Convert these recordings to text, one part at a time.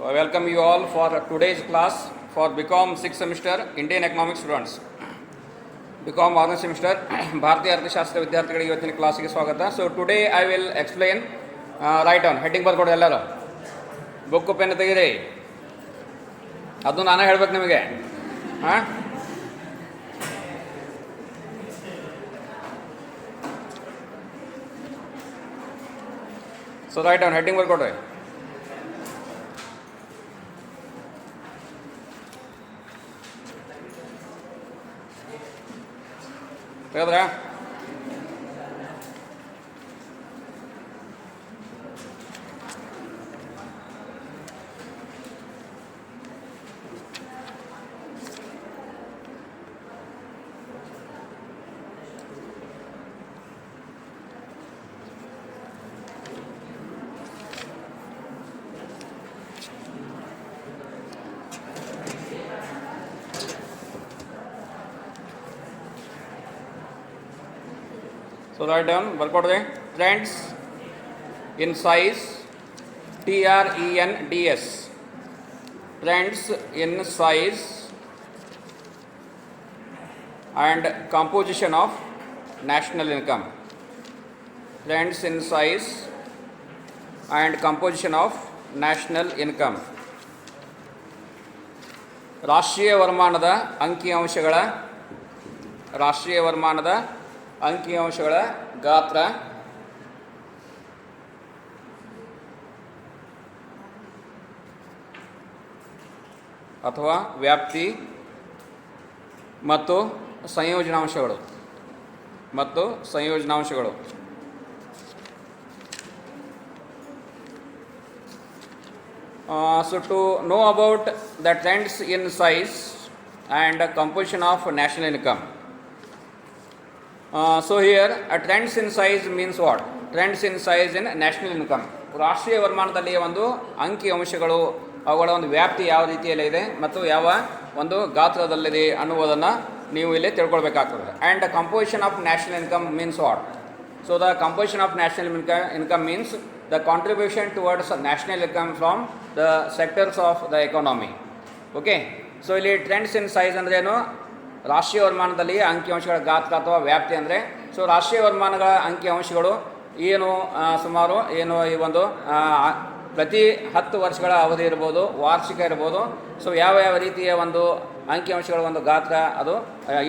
I welcome you all for today's class for BCom 6th semester Indian Economics students. BCom 1st semester ಭಾರತೀಯ ಅರ್ಥಶಾಸ್ತ್ರ ವಿದ್ಯಾರ್ಥಿಗಳಿಗೆ ಇವತ್ತಿನ ಕ್ಲಾಸಿಗೆ ಸ್ವಾಗತ. So today I will explain write on heading ಬರ್ಕೊಡಿ ಎಲ್ಲರೂ. Book pen ತೆಗೀರಿ, ಅದು ನಾನೇ ಹೇಳ್ಬೇಕು ನಿಮಗೆ. ಹಾಂ, ಸೊ ರೈಟ್ ಆನ್ ಹೆಡ್ಡಿಂಗ್ ಬರ್ಕೊಡ್ರಿ. ಹೇಳಿದ್ರಾ? So write down, ಬರ್ಕೊಡ್ರಿ. Trends in size, TRENDS. Trends in size and composition of national income. Trends in size and composition of national income. ರಾಷ್ಟ್ರೀಯ ವರಮಾನದ ಅಂಕಿಅಂಶಗಳ ಗಾತ್ರ ಅಥವಾ ವ್ಯಾಪ್ತಿ ಮತ್ತು ಸಂಯೋಜನಾಂಶಗಳು So to know about the trends in size and composition of national income. So here a trends in size means what? Trends in size in national income. ರಾಷ್ಟ್ರೀಯ ವರಮಾನದಲ್ಲಿ ಒಂದು ಅಂಕಿ ಅಂಶಗಳು, ಅವುಗಳ ಒಂದು ವ್ಯಾಪ್ತಿ ಯಾವ ರೀತಿಯಲ್ಲಿ ಇದೆ ಮತ್ತು ಯಾವ ಒಂದು ಗಾತ್ರದಲ್ಲಿದೆ ಅನ್ನುವುದನ್ನು ನೀವು ಇಲ್ಲಿ ತಿಳ್ಕೊಳ್ಬೇಕಾಗ್ತದೆ. And the composition of national income means what? So the composition of national income means the contribution towards national income from the sectors of the economy. Okay, so ಇಲ್ಲಿ ಟ್ರೆಂಡ್ಸ್ ಇನ್ ಸೈಜ್ ಅಂದ್ರೇನು? ರಾಷ್ಟ್ರೀಯ ವರಮಾನದಲ್ಲಿ ಅಂಕಿಅಂಶಗಳ ಗಾತ್ರ ಅಥವಾ ವ್ಯಾಪ್ತಿ ಅಂದರೆ, so ರಾಷ್ಟ್ರೀಯ ವರಮಾನಗಳ ಅಂಕಿಅಂಶಗಳು ಏನು ಸುಮಾರು ಈ ಒಂದು ಪ್ರತಿ 10 ವರ್ಷಗಳ ಅವಧಿ ಇರ್ಬೋದು, ವಾರ್ಷಿಕ ಇರ್ಬೋದು. ಸೊ ಯಾವ ರೀತಿಯ ಒಂದು ಅಂಕಿಅಂಶಗಳ ಒಂದು ಗಾತ್ರ ಅದು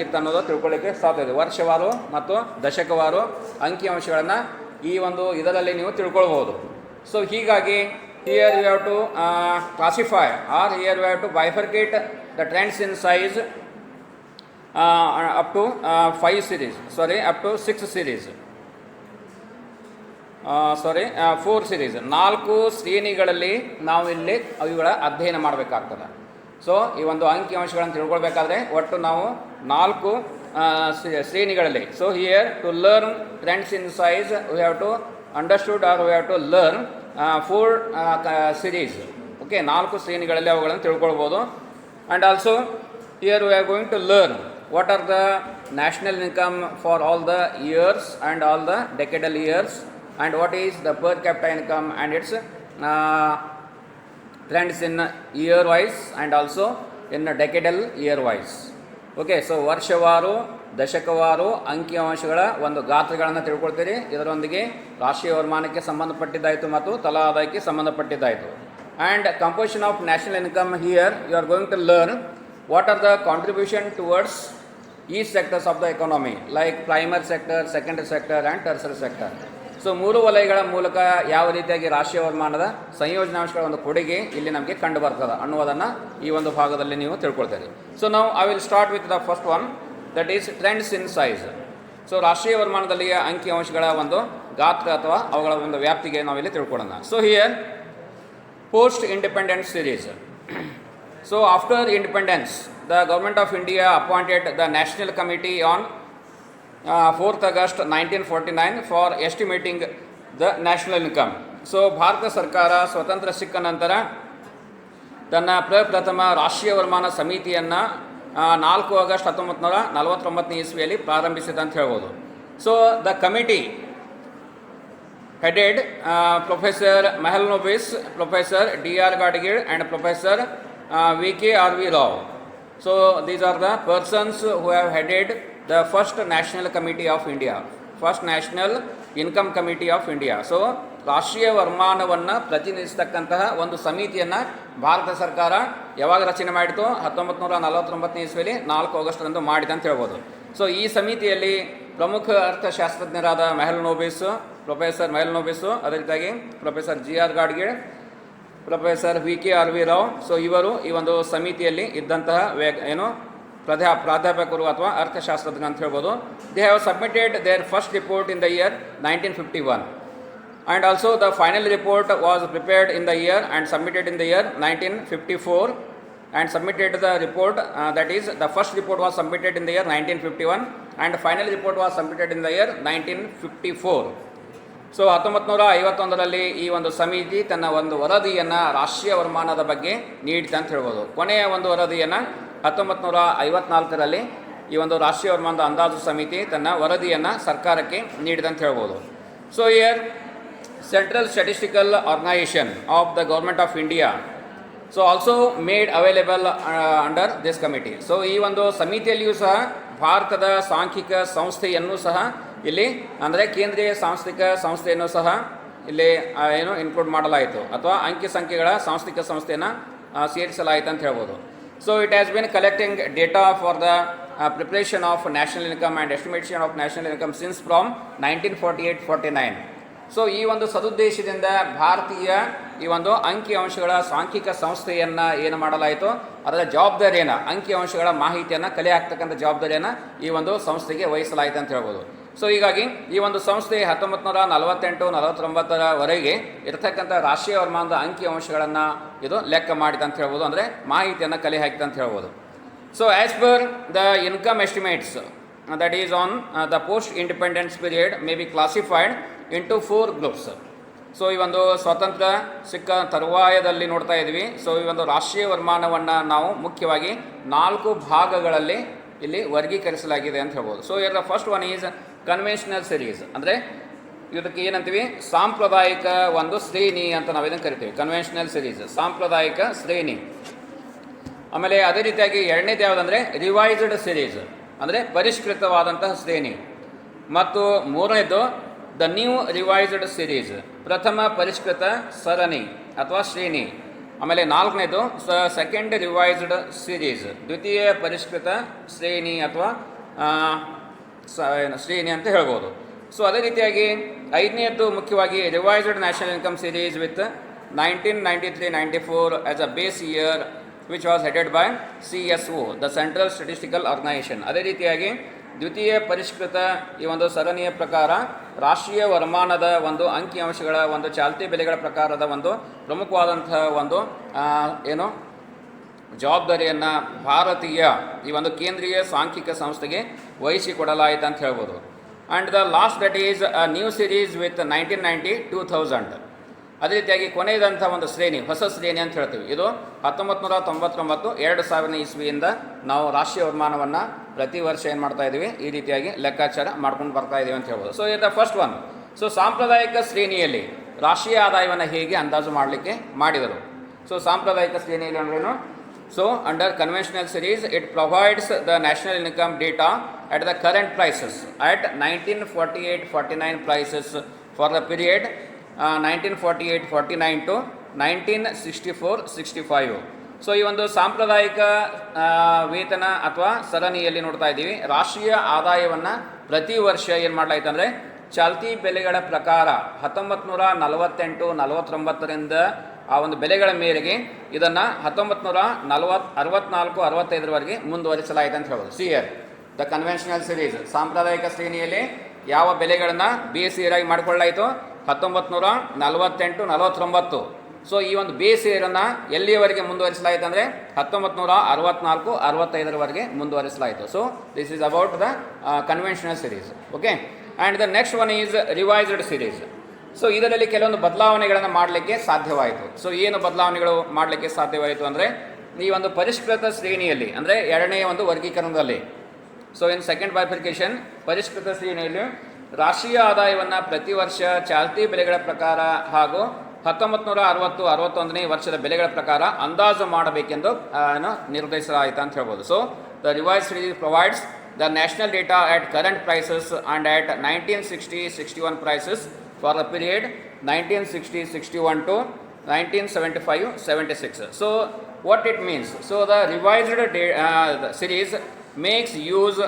ಇತ್ತು ಅನ್ನೋದು ತಿಳ್ಕೊಳ್ಳಿಕ್ಕೆ ಸಾಧ್ಯ ಇದೆ. ವರ್ಷವಾರು ಮತ್ತು ದಶಕವಾರು ಅಂಕಿಅಂಶಗಳನ್ನು ಈ ಒಂದು ಇದರಲ್ಲಿ ನೀವು ತಿಳ್ಕೊಳ್ಬೋದು. ಸೊ ಹೀಗಾಗಿ here you have to classify or here you have to bifurcate the trends in size up to 5 series, up to 6 series, 4 series. 4 ಶ್ರೇಣಿಗಳಲ್ಲಿ ನಾವು ಇಲ್ಲಿ ಅವುಗಳ ಅಧ್ಯಯನ ಮಾಡಬೇಕಾಗ್ತದೆ. ಸೊ ಈ ಒಂದು ಅಂಕಿಅಂಶಗಳನ್ನು ತಿಳ್ಕೊಳ್ಬೇಕಾದ್ರೆ ಒಟ್ಟು ನಾವು 4 ಶ್ರೇಣಿಗಳಲ್ಲಿ. So here to learn trends in size we have to understood or we have to learn 4 series. Okay, 4 ಶ್ರೇಣಿಗಳಲ್ಲಿ ಅವುಗಳನ್ನು ತಿಳ್ಕೊಳ್ಬೋದು. And also here we are going to learn what are the national income for all the years and all the decadal years, and what is the per capita income and its trends in year wise and also in decadal year wise. Okay, so ವರ್ಷವಾರು ದಶಕವಾರು ಅಂಕಿಅಂಶಗಳ ಒಂದು ಗಾತ್ರಗಳನ್ನು ತಿಳ್ಕೊಳ್ತೀರಿ. ಇದರೊಂದಿಗೆ ರಾಷ್ಟ್ರೀಯ ವರಮಾನಕ್ಕೆ ಸಂಬಂಧಪಟ್ಟಿದ್ದಾಯಿತು ಮತ್ತು ತಲಾ ಆದಾಯಕ್ಕೆ ಸಂಬಂಧಪಟ್ಟಿದ್ದಾಯಿತು. And composition of national income, here you are going to learn what are the contribution towards each sectors of the economy, like primary sector, secondary sector and tertiary sector. So 3 ವಲಯಗಳ ಮೂಲಕ ಯಾವ ರೀತಿಯಾಗಿ ರಾಷ್ಟ್ರೀಯ ವರಮಾನದ ಸಂಯೋಜನಾಂಶಗಳ ಒಂದು ಕೊಡುಗೆ ಇಲ್ಲಿ ನಮಗೆ ಕಂಡು ಬರ್ತದೆ ಅನ್ನುವುದನ್ನು ಈ ಒಂದು ಭಾಗದಲ್ಲಿ ನೀವು ತಿಳ್ಕೊಳ್ತೀರಿ. ಸೊ ನಾವು I will start with the first one, that is trends in size. So ರಾಷ್ಟ್ರೀಯ ವರಮಾನದಲ್ಲಿಯ ಅಂಕಿಅಂಶಗಳ ಒಂದು ಗಾತ್ರ ಅಥವಾ ಅವುಗಳ ಒಂದು ವ್ಯಾಪ್ತಿಗೆ ನಾವಿಲ್ಲಿ ತಿಳ್ಕೊಳ್ಳೋಣ. So here post independence series. So after independence, the government of India appointed the National Committee on 4th August 1949 for estimating the national income. So Bharat ಸರ್ಕಾರ ಸ್ವತಂತ್ರ ಸಿಕ್ಕ ನಂತರ ತನ್ನ ಪ್ರಪ್ರಥಮ ರಾಷ್ಟ್ರೀಯ ವರಮಾನ ಸಮಿತಿಯನ್ನು 4 ಆಗಸ್ಟ್ 1949 ಇಸ್ವಿಯಲ್ಲಿ ಪ್ರಾರಂಭಿಸಿದೆ ಅಂತ ಹೇಳ್ಬೋದು. So the committee headed Professor Mahalanobis, Professor D.R. Gadgil, and Professor V.K.R.V. Rao. So these are the persons who have headed the first National Committee of India, first National Income Committee of India. So ರಾಷ್ಟ್ರೀಯ ವರಮಾನವನ್ನು ಪ್ರತಿನಿಧಿಸ್ತಕ್ಕಂತಹ ಒಂದು ಸಮಿತಿಯನ್ನು ಭಾರತ ಸರ್ಕಾರ ಯಾವಾಗ ರಚನೆ ಮಾಡಿತು? 1949 ಇಸ್ವಿಯಲ್ಲಿ 4 ಆಗಸ್ಟ್ರಂದು ಮಾಡಿದೆ ಅಂತ ಹೇಳ್ಬೋದು. ಸೊ ಈ ಸಮಿತಿಯಲ್ಲಿ ಪ್ರಮುಖ ಅರ್ಥಶಾಸ್ತ್ರಜ್ಞರಾದ ಪ್ರೊಫೆಸರ್ ಮೆಹಲನೋಬಿಸು, ಅದೇ ರೀತಿಯಾಗಿ professor G.R. Gadgil, professor V.K.R.V. Rao. So ಇವರು ಈ ಒಂದು ಸಮಿತಿಯಲ್ಲಿ ಇದ್ದಂತಹ ಪ್ರಾಧ್ಯಾಪಕರು ಅಥವಾ ಅರ್ಥಶಾಸ್ತ್ರಜ್ಞ ಅಂತ ಹೇಳ್ಬೋದು. They have submitted their first report in the year 1951. And also the final report was prepared in the year and submitted in the year 1954 and submitted the report, that is the first report was submitted in the year 1951 and the final report was submitted in the year 1954. So 1951ರಲ್ಲಿ ಈ ಒಂದು ಸಮಿತಿ ತನ್ನ ಒಂದು ವರದಿಯನ್ನು ರಾಷ್ಟ್ರೀಯ ವರಮಾನದ ಬಗ್ಗೆ ನೀಡಿತು ಅಂತ ಹೇಳ್ಬೋದು. ಕೊನೆಯ ಒಂದು ವರದಿಯನ್ನು 1954ರಲ್ಲಿ ಈ ಒಂದು ರಾಷ್ಟ್ರೀಯ ವರಮಾನದ ಅಂದಾಜು ಸಮಿತಿ ತನ್ನ ವರದಿಯನ್ನು ಸರ್ಕಾರಕ್ಕೆ ನೀಡಿದೆ ಅಂತ ಹೇಳ್ಬೋದು. So here Central Statistical Organization of the Government of India so also made available under this committee. So ಈ ಒಂದು ಸಮಿತಿಯಲ್ಲಿಯೂ ಸಹ ಭಾರತದ ಸಾಂಖ್ಯಿಕ ಸಂಸ್ಥೆಯನ್ನು ಸಹ ಇಲ್ಲಿ ಅಂದರೆ ಕೇಂದ್ರೀಯ ಸಾಂಸ್ಥಿಕ ಸಂಸ್ಥೆಯನ್ನು ಸಹ ಇಲ್ಲಿ ಇನ್ಕ್ಲೂಡ್ ಮಾಡಲಾಯಿತು ಅಥವಾ ಅಂಕಿ ಸಂಖ್ಯೆಗಳ ಸಾಂಸ್ಥಿಕ ಸಂಸ್ಥೆಯನ್ನು ಸೇರಿಸಲಾಯಿತು ಅಂತ ಹೇಳ್ಬೋದು. So it has been collecting data for the preparation of national income and estimation of national income since from 1948-49. So ಈ ಒಂದು ಸದುದ್ದೇಶದಿಂದ ಭಾರತೀಯ ಈ ಒಂದು ಅಂಕಿಅಂಶಗಳ ಸಾಂಖ್ಯಿಕ ಸಂಸ್ಥೆಯನ್ನು ಏನು ಮಾಡಲಾಯಿತು, ಅದರ ಜವಾಬ್ದಾರಿಯನ್ನು, ಅಂಕಿಅಂಶಗಳ ಮಾಹಿತಿಯನ್ನು ಕಲೆ ಹಾಕ್ತಕ್ಕಂಥ ಜವಾಬ್ದಾರಿಯನ್ನು ಈ ಒಂದು ಸಂಸ್ಥೆಗೆ ವಹಿಸಲಾಯಿತು ಅಂತ ಹೇಳ್ಬೋದು. ಸೊ ಹೀಗಾಗಿ ಈ ಒಂದು ಸಂಸ್ಥೆ 1948-49ವರೆಗೆ ಇರತಕ್ಕಂಥ ರಾಷ್ಟ್ರೀಯ ವರಮಾನದ ಅಂಕಿಅಂಶಗಳನ್ನು ಇದು ಲೆಕ್ಕ ಮಾಡಿದೆ ಅಂತ ಹೇಳ್ಬೋದು, ಅಂದರೆ ಮಾಹಿತಿಯನ್ನು ಕಲೆ ಹಾಕಿದೆ ಅಂತ ಹೇಳ್ಬೋದು. So as per the income estimates that is on the post independence period may be classified into 4 groups. So ಈ ಒಂದು ಸ್ವಾತಂತ್ರ್ಯ ಸಿಕ್ಕ ತರುವಾಯದಲ್ಲಿ ನೋಡ್ತಾ ಇದ್ವಿ. ಸೊ ಈ ಒಂದು ರಾಷ್ಟ್ರೀಯ ವರಮಾನವನ್ನು ನಾವು ಮುಖ್ಯವಾಗಿ 4 ಭಾಗಗಳಲ್ಲಿ ಇಲ್ಲಿ ವರ್ಗೀಕರಿಸಲಾಗಿದೆ ಅಂತ ಹೇಳ್ಬೋದು. ಸೊ ಇದರ first one is conventional series, ಅಂದರೆ ಇದಕ್ಕೆ ಏನಂತೀವಿ, ಸಾಂಪ್ರದಾಯಿಕ ಒಂದು ಶ್ರೇಣಿ ಅಂತ ನಾವಿದನ್ನು ಕರಿತೀವಿ. ಕನ್ವೆನ್ಷನಲ್ ಸಿರೀಸ್, ಸಾಂಪ್ರದಾಯಿಕ ಶ್ರೇಣಿ. ಆಮೇಲೆ ಅದೇ ರೀತಿಯಾಗಿ ಎರಡನೇದು ಯಾವುದಂದರೆ ರಿವೈಸ್ಡ್ ಸಿರೀಸ್, ಅಂದರೆ ಪರಿಷ್ಕೃತವಾದಂತಹ ಶ್ರೇಣಿ. ಮತ್ತು ಮೂರನೇದು ದ ನ್ಯೂ ರಿವೈಸ್ಡ್ ಸಿರೀಸ್, ಪ್ರಥಮ ಪರಿಷ್ಕೃತ ಸರಣಿ ಅಥವಾ ಶ್ರೇಣಿ. ಆಮೇಲೆ ನಾಲ್ಕನೇದು ಸೆಕೆಂಡ್ ರಿವೈಸ್ಡ್ ಸಿರೀಸ್, ದ್ವಿತೀಯ ಪರಿಷ್ಕೃತ ಶ್ರೇಣಿ ಅಥವಾ ಶ್ರೇಣಿ ಅಂತ ಹೇಳ್ಬೋದು. ಸೊ ಅದೇ ರೀತಿಯಾಗಿ ಐದನೇದ್ದು ಮುಖ್ಯವಾಗಿ revised national income series with 1993-94 as a base year which was headed by CSO, the Central Statistical Organization. ಅದೇ ರೀತಿಯಾಗಿ ದ್ವಿತೀಯ ಪರಿಷ್ಕೃತ ಈ ಒಂದು ಸರಣಿಯ ಪ್ರಕಾರ ರಾಷ್ಟ್ರೀಯ ವರಮಾನದ ಒಂದು ಅಂಕಿಅಂಶಗಳ ಒಂದು ಚಾಲ್ತಿ ಬೆಲೆಗಳ ಪ್ರಕಾರದ ಒಂದು ಪ್ರಮುಖವಾದಂತಹ ಒಂದು ಜವಾಬ್ದಾರಿಯನ್ನು ಭಾರತೀಯ ಈ ಒಂದು ಕೇಂದ್ರೀಯ ಸಾಂಖ್ಯಿಕ ಸಂಸ್ಥೆಗೆ ವಹಿಸಿಕೊಡಲಾಯಿತು ಅಂತ ಹೇಳ್ಬೋದು. And the last that is a new series with 1990-2000. ಅದೇ ರೀತಿಯಾಗಿ ಕೊನೆಯದಂಥ ಒಂದು ಶ್ರೇಣಿ, ಹೊಸ ಶ್ರೇಣಿ ಅಂತ ಹೇಳ್ತೀವಿ. ಇದು 1999-2000 ಇಸ್ವಿಯಿಂದ ನಾವು ರಾಷ್ಟ್ರೀಯ ವರಮಾನವನ್ನು ಪ್ರತಿ ವರ್ಷ ಏನು ಮಾಡ್ತಾ ಇದ್ದೀವಿ, ಈ ರೀತಿಯಾಗಿ ಲೆಕ್ಕಾಚಾರ ಮಾಡ್ಕೊಂಡು ಬರ್ತಾ ಇದ್ದೀವಿ ಅಂತ ಹೇಳ್ಬೋದು. ಸೊ ಇದು ದ ಫಸ್ಟ್ ಒನ್. ಸೊ ಸಾಂಪ್ರದಾಯಿಕ ಶ್ರೇಣಿಯಲ್ಲಿ ರಾಷ್ಟ್ರೀಯ ಆದಾಯವನ್ನು ಹೇಗೆ ಅಂದಾಜು ಮಾಡಲಿಕ್ಕೆ ಮಾಡಿದರು. ಸೊ ಸಾಂಪ್ರದಾಯಿಕ ಶ್ರೇಣಿಯಲ್ಲಿ ಅಂದ್ರೇನು? So under conventional series it provides the national income data at the current prices at 1948-49 prices for the period 1948-49 to 1964-65. So ಈ ಒಂದು ಸಾಂಪ್ರದಾಯಿಕ ವೇತನ ಅಥವಾ ಸರಣಿಯಲ್ಲಿ ನೋಡ್ತಾ ಇದ್ದೀವಿ, ರಾಷ್ಟ್ರೀಯ ಆದಾಯವನ್ನು ಪ್ರತಿ ವರ್ಷ ಏನು ಮಾಡಲಾಯಿತು ಅಂದರೆ ಚಾಲ್ತಿ ಬೆಲೆಗಳ ಪ್ರಕಾರ 1948-49ರಿಂದ ಆ ಒಂದು ಬೆಲೆಗಳ ಮೇರೆಗೆ ಇದನ್ನು 1964-65ವರೆಗೆ ಮುಂದುವರಿಸಲಾಯಿತು ಅಂತ ಹೇಳ್ಬೋದು. ಸಿಯರ್ ದ ಕನ್ವೆನ್ಷನಲ್ ಸಿರೀಸ್, ಸಾಂಪ್ರದಾಯಿಕ ಶ್ರೇಣಿಯಲ್ಲಿ ಯಾವ ಬೆಲೆಗಳನ್ನು ಬೇಸ್ ಇಯರ್ ಆಗಿ ಮಾಡಿಕೊಳ್ಳಾಯಿತು? 1948-49. ಸೊ ಈ ಒಂದು ಬೇಸ್ ಇಯರನ್ನು ಎಲ್ಲಿಯವರೆಗೆ ಮುಂದುವರಿಸಲಾಯಿತು ಅಂದರೆ 1964-65ವರೆಗೆ ಮುಂದುವರಿಸಲಾಯಿತು. So this is about the conventional series. Okay, and the next one is revised series. So ಇದರಲ್ಲಿ ಕೆಲವೊಂದು ಬದಲಾವಣೆಗಳನ್ನು ಮಾಡಲಿಕ್ಕೆ ಸಾಧ್ಯವಾಯಿತು. ಸೊ ಏನು ಬದಲಾವಣೆಗಳು ಮಾಡಲಿಕ್ಕೆ ಸಾಧ್ಯವಾಯಿತು ಅಂದರೆ ಈ ಒಂದು ಪರಿಷ್ಕೃತ ಶ್ರೇಣಿಯಲ್ಲಿ, ಅಂದರೆ ಎರಡನೇ ಒಂದು ವರ್ಗೀಕರಣದಲ್ಲಿ, ಸೊ ಇನ್ ಸೆಕೆಂಡ್ ಬೈಫರ್ಕೇಷನ್, ಪರಿಷ್ಕೃತ ಶ್ರೇಣಿಯಲ್ಲಿ ರಾಷ್ಟ್ರೀಯ ಆದಾಯವನ್ನು ಪ್ರತಿ ವರ್ಷ ಚಾಲ್ತಿ ಬೆಲೆಗಳ ಪ್ರಕಾರ ಹಾಗೂ 1960-61ನೇ ವರ್ಷದ ಬೆಲೆಗಳ ಪ್ರಕಾರ ಅಂದಾಜು ಮಾಡಬೇಕೆಂದು ನಿರ್ಧರಿಸಲಾಯಿತು ಅಂತ ಹೇಳ್ಬೋದು. So the revise series provides the national data at current prices and at 1960-61 prices for the period 1960-61 to 1975-76. So what it means? So the revised series makes use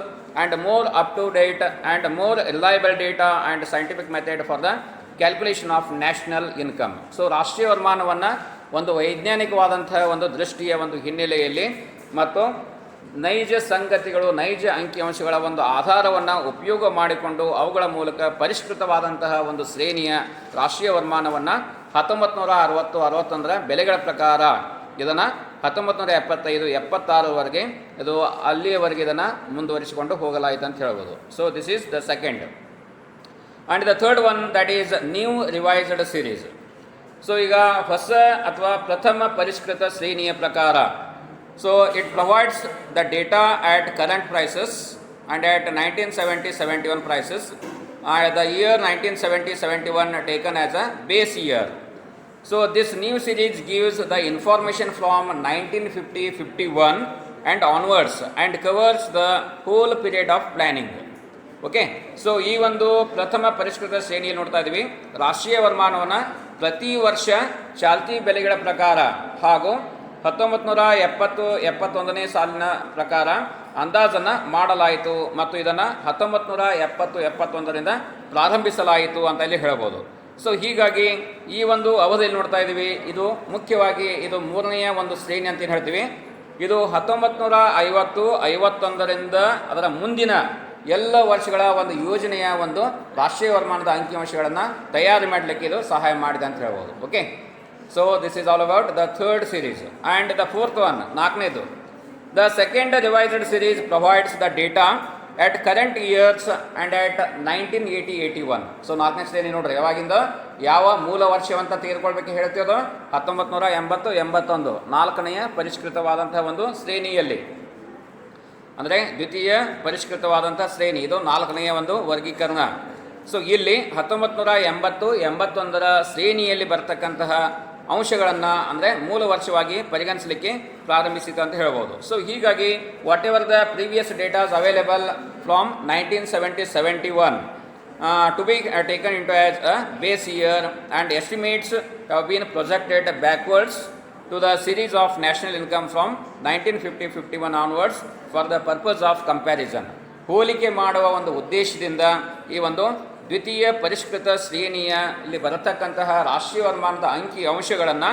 and more up-to-date and more reliable data and scientific method for the calculation of national income. So ರಾಷ್ಟ್ರೀಯ ವರಮಾನವನ್ನು ಒಂದು ವೈಜ್ಞಾನಿಕವಾದಂತಹ ಒಂದು ದೃಷ್ಟಿಯ ಒಂದು ಹಿನ್ನೆಲೆಯಲ್ಲಿ ಮತ್ತು ನೈಜ ಸಂಗತಿಗಳು, ನೈಜ ಅಂಕಿಅಂಶಗಳ ಒಂದು ಆಧಾರವನ್ನು ಉಪಯೋಗ ಮಾಡಿಕೊಂಡು ಅವುಗಳ ಮೂಲಕ ಪರಿಷ್ಕೃತವಾದಂತಹ ಒಂದು ಶ್ರೇಣಿಯ ರಾಷ್ಟ್ರೀಯ ವರಮಾನವನ್ನು 1960-61 ಬೆಲೆಗಳ ಪ್ರಕಾರ ಇದನ್ನು 1975-76ವರೆಗೆ ಇದು ಅಲ್ಲಿಯವರೆಗೆ ಇದನ್ನು ಮುಂದುವರಿಸಿಕೊಂಡು ಹೋಗಲಾಯಿತು ಅಂತ ಹೇಳ್ಬೋದು. So this is the second. And the third one that is new revised series. So ಈಗ ಹೊಸ ಅಥವಾ ಪ್ರಥಮ ಪರಿಷ್ಕೃತ ಶ್ರೇಣಿಯ ಪ್ರಕಾರ. So it provides the data at current prices and at 1970-71 prices. The year 1970-71 taken as a base year. So this new series gives the information from 1950-51 and onwards and covers the whole period of planning. Okay, so ಈ ಒಂದು ಪ್ರಥಮ ಪರಿಷ್ಕೃತ ಶ್ರೇಣಿಯಲ್ಲಿ ನೋಡ್ತಾ ಇದ್ದೀವಿ ರಾಷ್ಟ್ರೀಯ ವರಮಾನವನ್ನು ಪ್ರತಿ ವರ್ಷ ಚಾಲ್ತಿ ಬೆಲೆಗಳ ಪ್ರಕಾರ ಹಾಗೂ 1970-71ನೇ ಸಾಲಿನ ಪ್ರಕಾರ ಅಂದಾಜನ್ನು ಮಾಡಲಾಯಿತು ಮತ್ತು ಇದನ್ನು 1970-71ರಿಂದ ಪ್ರಾರಂಭಿಸಲಾಯಿತು ಅಂತ ಇಲ್ಲಿ ಹೇಳ್ಬೋದು. ಸೊ ಹೀಗಾಗಿ ಈ ಒಂದು ಅವಧಿಯಲ್ಲಿ ನೋಡ್ತಾ ಇದ್ದೀವಿ, ಇದು ಮುಖ್ಯವಾಗಿ ಇದು ಮೂರನೆಯ ಒಂದು ಶ್ರೇಣಿ ಅಂತ ಏನು ಹೇಳ್ತೀವಿ. ಇದು 1950-51ರಿಂದ ಅದರ ಮುಂದಿನ ಎಲ್ಲ ವರ್ಷಗಳ ಒಂದು ಯೋಜನೆಯ ಒಂದು ರಾಷ್ಟ್ರೀಯ ವರಮಾನದ ಅಂಕಿಅಂಶಗಳನ್ನು ತಯಾರು ಮಾಡಲಿಕ್ಕೆ ಇದು ಸಹಾಯ ಮಾಡಿದೆ ಅಂತ ಹೇಳ್ಬೋದು. Okay, so this is all about the third series. And the fourth one, ನಾಲ್ಕನೇದು, the second revised series provides the data at current years and at 1980-81. So ನಾಲ್ಕನೇ ಶ್ರೇಣಿ ನೋಡ್ರಿ, ಯಾವಾಗಿಂದ ಯಾವ ಮೂಲ ವರ್ಷವಂತ ತೆಗೆದುಕೊಳ್ಬೇಕು ಹೇಳ್ತೀವೋ 1980-81 ನಾಲ್ಕನೆಯ ಪರಿಷ್ಕೃತವಾದಂತಹ ಒಂದು ಶ್ರೇಣಿಯಲ್ಲಿ, ಅಂದರೆ ದ್ವಿತೀಯ ಪರಿಷ್ಕೃತವಾದಂಥ ಶ್ರೇಣಿ, ಇದು ನಾಲ್ಕನೆಯ ಒಂದು ವರ್ಗೀಕರಣ. ಸೊ ಇಲ್ಲಿ 1980-81 ಶ್ರೇಣಿಯಲ್ಲಿ ಬರ್ತಕ್ಕಂತಹ ಅಂಶಗಳನ್ನು ಅಂದರೆ ಮೂಲ ವರ್ಷವಾಗಿ ಪರಿಗಣಿಸಲಿಕ್ಕೆ ಪ್ರಾರಂಭಿಸಿತು ಅಂತ ಹೇಳ್ಬೋದು. ಸೊ ಹೀಗಾಗಿ whatever the previous datas available from 1970-71 to be taken into as a base year and estimates have been projected backwards to the series of national income from 1950-51 onwards for the purpose of comparison. ಹೋಲಿಕೆ ಮಾಡುವ ಒಂದು ಉದ್ದೇಶದಿಂದ ಈ ಒಂದು ದ್ವಿತೀಯ ಪರಿಷ್ಕೃತ ಶ್ರೇಣಿಯ ಇಲ್ಲಿ ಬರತಕ್ಕಂತಹ ರಾಷ್ಟ್ರೀಯ ವರಮಾನದ ಅಂಕಿ ಅಂಶಗಳನ್ನು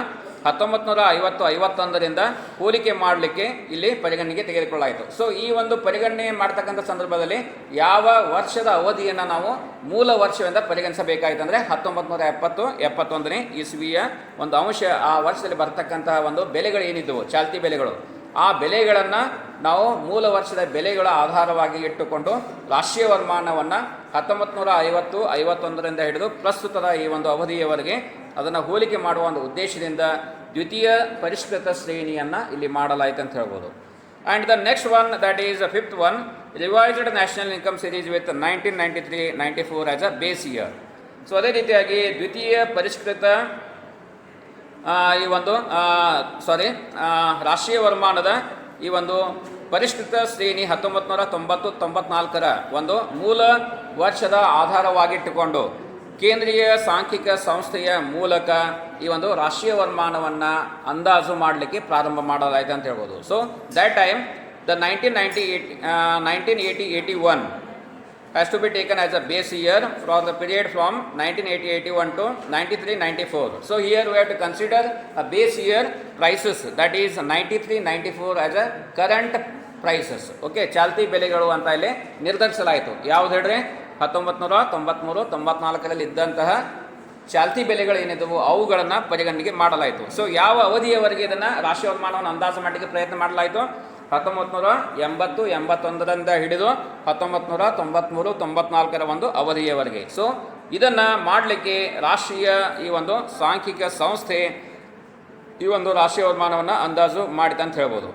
1950-51ರಿಂದ ಹೋಲಿಕೆ ಮಾಡಲಿಕ್ಕೆ ಇಲ್ಲಿ ಪರಿಗಣನೆಗೆ ತೆಗೆದುಕೊಳ್ಳಾಯಿತು. ಸೊ ಈ ಒಂದು ಪರಿಗಣನೆ ಮಾಡ್ತಕ್ಕಂಥ ಸಂದರ್ಭದಲ್ಲಿ ಯಾವ ವರ್ಷದ ಅವಧಿಯನ್ನು ನಾವು ಮೂಲ ವರ್ಷವೆಂದ ಪರಿಗಣಿಸಬೇಕಾಯಿತು ಅಂದರೆ 1970-71ನೇ ಇಸ್ವಿಯ ಒಂದು ಅಂಶ, ಆ ವರ್ಷದಲ್ಲಿ ಬರ್ತಕ್ಕಂತಹ ಒಂದು ಬೆಲೆಗಳು ಏನಿದ್ದವು ಚಾಲ್ತಿ ಬೆಲೆಗಳು, ಆ ಬೆಲೆಗಳನ್ನು ನಾವು ಮೂಲ ವರ್ಷದ ಬೆಲೆಗಳ ಆಧಾರವಾಗಿ ಇಟ್ಟುಕೊಂಡು ರಾಷ್ಟ್ರೀಯ ವರಮಾನವನ್ನು 1950-51ರಿಂದ ಹಿಡಿದು ಪ್ರಸ್ತುತದ ಈ ಒಂದು ಅವಧಿಯವರೆಗೆ ಅದನ್ನು ಹೋಲಿಕೆ ಮಾಡುವ ಒಂದು ಉದ್ದೇಶದಿಂದ ದ್ವಿತೀಯ ಪರಿಷ್ಕೃತ ಶ್ರೇಣಿಯನ್ನು ಇಲ್ಲಿ ಮಾಡಲಾಯಿತು ಅಂತ ಹೇಳ್ಬೋದು. And the next one that is the fifth one, revised national income series with 1993-94 as a base year. So ಅದೇ ರೀತಿಯಾಗಿ ದ್ವಿತೀಯ ಪರಿಷ್ಕೃತ ಈ ಒಂದು ರಾಷ್ಟ್ರೀಯ ವರಮಾನದ ಈ ಒಂದು ಪರಿಷ್ಕೃತ ಶ್ರೇಣಿ 1990-94ರ ಒಂದು ಮೂಲ ವರ್ಷದ ಆಧಾರವಾಗಿಟ್ಟುಕೊಂಡು ಕೇಂದ್ರೀಯ ಸಾಂಖ್ಯಿಕ ಸಂಸ್ಥೆಯ ಮೂಲಕ ಈ ಒಂದು ರಾಷ್ಟ್ರೀಯ ವರಮಾನವನ್ನು ಅಂದಾಜು ಮಾಡಲಿಕ್ಕೆ ಪ್ರಾರಂಭ ಮಾಡಲಾಯಿತು ಅಂತ ಹೇಳ್ಬೋದು. So that time the 1980-81 has to be taken as a base year for the period from 1980-81 to 93-94. So here we have to consider a base year prices, that is 93-94 as a current prices. Okay, ಚಾಲ್ತಿ ಬೆಲೆಗಳು ಅಂತ ಇಲ್ಲಿ ನಿರ್ಧರಿಸಲಾಯಿತು. ಯಾವ್ದು ಹೇಳ್ರಿ, 1993-94ರಲ್ಲಿ ಇದ್ದಂತಹ ಚಾಲ್ತಿ ಬೆಲೆಗಳು ಏನಿದ್ದವು ಅವುಗಳನ್ನು ಪರಿಗಣನೆಗೆ ಮಾಡಲಾಯಿತು. ಸೊ ಯಾವ ಅವಧಿಯವರೆಗೆ ಇದನ್ನು ರಾಷ್ಟ್ರೀಯ ವರಮಾನವನ್ನು ಅಂದಾಜು ಮಾಡಲಿಕ್ಕೆ ಪ್ರಯತ್ನ ಮಾಡಲಾಯಿತು, 1980-81ರಿಂದ ಹಿಡಿದು 1993-94ರ ಒಂದು ಅವಧಿಯವರೆಗೆ. ಸೊ ಇದನ್ನು ಮಾಡಲಿಕ್ಕೆ ರಾಷ್ಟ್ರೀಯ ಈ ಒಂದು ಸಾಂಖ್ಯಿಕ ಸಂಸ್ಥೆ ಈ ಒಂದು ರಾಷ್ಟ್ರೀಯ ವರಮಾನವನ್ನು ಅಂದಾಜು ಮಾಡಿದೆ ಅಂತ ಹೇಳ್ಬೋದು.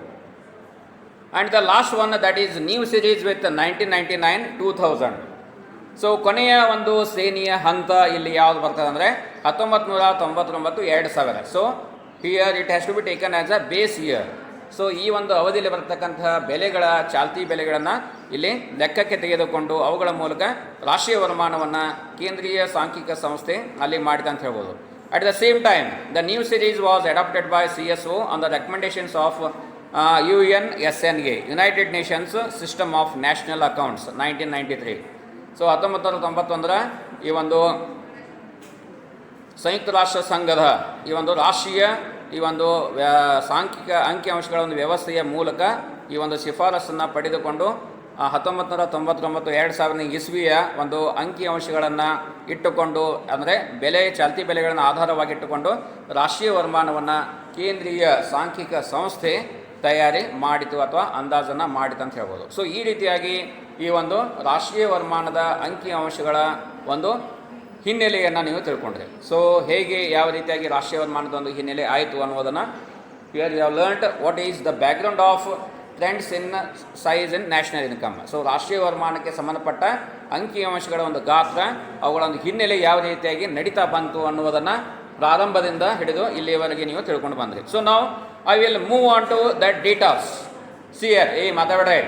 And the last one that is new series with 1999-2000. So ಕೊನೆಯ ಒಂದು ಶ್ರೇಣಿಯ ಹಂತ ಇಲ್ಲಿ ಯಾವುದು ಬರ್ತದೆ ಅಂದರೆ 1999 2000. So here it has to be taken as a base year. So ಈ ಒಂದು ಅವಧಿಯಲ್ಲಿ ಬರ್ತಕ್ಕಂತಹ ಬೆಲೆಗಳ ಚಾಲ್ತಿ ಬೆಲೆಗಳನ್ನು ಇಲ್ಲಿ ಲೆಕ್ಕಕ್ಕೆ ತೆಗೆದುಕೊಂಡು ಅವುಗಳ ಮೂಲಕ ರಾಷ್ಟ್ರೀಯ ವರಮಾನವನ್ನು ಕೇಂದ್ರೀಯ ಸಾಂಖ್ಯಿಕ ಸಂಸ್ಥೆ ಅಲ್ಲಿ ಮಾಡಿದೆ ಅಂತ ಹೇಳ್ಬೋದು. At the same time, the new series was adopted by CSO on the recommendations of UNSNA, United Nations System of National Accounts, 1993. So 1991 ಈ ಒಂದು ಸಂಯುಕ್ತ ರಾಷ್ಟ್ರ ಸಂಘದ ಈ ಒಂದು ರಾಷ್ಟ್ರೀಯ ಈ ಒಂದು ಸಾಂಖ್ಯಿಕ ಅಂಕಿಅಂಶಗಳ ಒಂದು ವ್ಯವಸ್ಥೆಯ ಮೂಲಕ ಈ ಒಂದು ಶಿಫಾರಸನ್ನು ಪಡೆದುಕೊಂಡು 1999 2000 ಇಸ್ವಿಯ ಒಂದು ಅಂಕಿಅಂಶಗಳನ್ನು ಇಟ್ಟುಕೊಂಡು ಅಂದರೆ ಚಾಲ್ತಿ ಬೆಲೆಗಳನ್ನು ಆಧಾರವಾಗಿಟ್ಟುಕೊಂಡು ರಾಷ್ಟ್ರೀಯ ವರಮಾನವನ್ನು ಕೇಂದ್ರೀಯ ಸಾಂಖ್ಯಿಕ ಸಂಸ್ಥೆ ತಯಾರಿ ಮಾಡಿತು ಅಥವಾ ಅಂದಾಜನ್ನು ಮಾಡಿತು ಅಂತ ಹೇಳ್ಬೋದು. ಸೊ ಈ ರೀತಿಯಾಗಿ ಈ ಒಂದು ರಾಷ್ಟ್ರೀಯ ವರಮಾನದ ಅಂಕಿಅಂಶಗಳ ಒಂದು ಹಿನ್ನೆಲೆಯನ್ನು ನೀವು ತಿಳ್ಕೊಂಡ್ರಿ. ಸೊ ಹೇಗೆ ಯಾವ ರೀತಿಯಾಗಿ ರಾಷ್ಟ್ರೀಯ ವರಮಾನದ ಒಂದು ಹಿನ್ನೆಲೆ ಆಯಿತು ಅನ್ನೋದನ್ನು here you have learned what is the background of trends in size in national income. So ರಾಷ್ಟ್ರೀಯ ವರಮಾನಕ್ಕೆ ಸಂಬಂಧಪಟ್ಟ ಅಂಕಿಅಂಶಗಳ ಒಂದು ಗಾತ್ರ ಅವುಗಳ ಒಂದು ಹಿನ್ನೆಲೆ ಯಾವ ರೀತಿಯಾಗಿ ನಡೀತಾ ಬಂತು ಅನ್ನುವುದನ್ನು ಪ್ರಾರಂಭದಿಂದ ಹಿಡಿದು ಇಲ್ಲಿಯವರೆಗೆ ನೀವು ತಿಳ್ಕೊಂಡು ಬಂದ್ರಿ. ಸೊ ನಾವು I will move on to that datas. See here ಈ ಮಾತಾಡೇ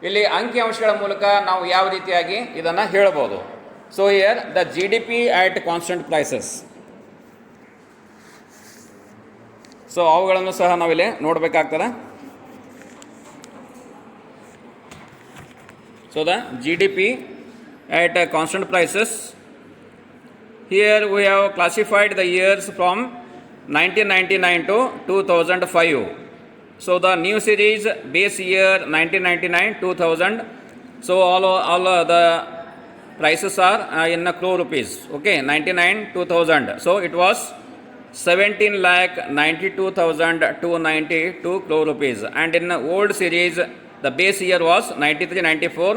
ಇಲ್ಲಿ ಅಂಕಿಅಂಶಗಳ ಮೂಲಕ ನಾವು ಯಾವ ರೀತಿಯಾಗಿ ಇದನ್ನು ಹೇಳ್ಬೋದು. So here the GDP at constant prices. So ಅವುಗಳನ್ನು ಸಹ ನಾವಿಲ್ಲಿ ನೋಡಬೇಕಾಗ್ತದೆ. So the GDP at constant prices. Here we have classified the years from 1999 to 2005. So the new series base year 1999 2000. So all the prices are in crore rupees. Okay, 99 2000. So it was 17,92,292 crore rupees. And in the old series the base year was 93-94,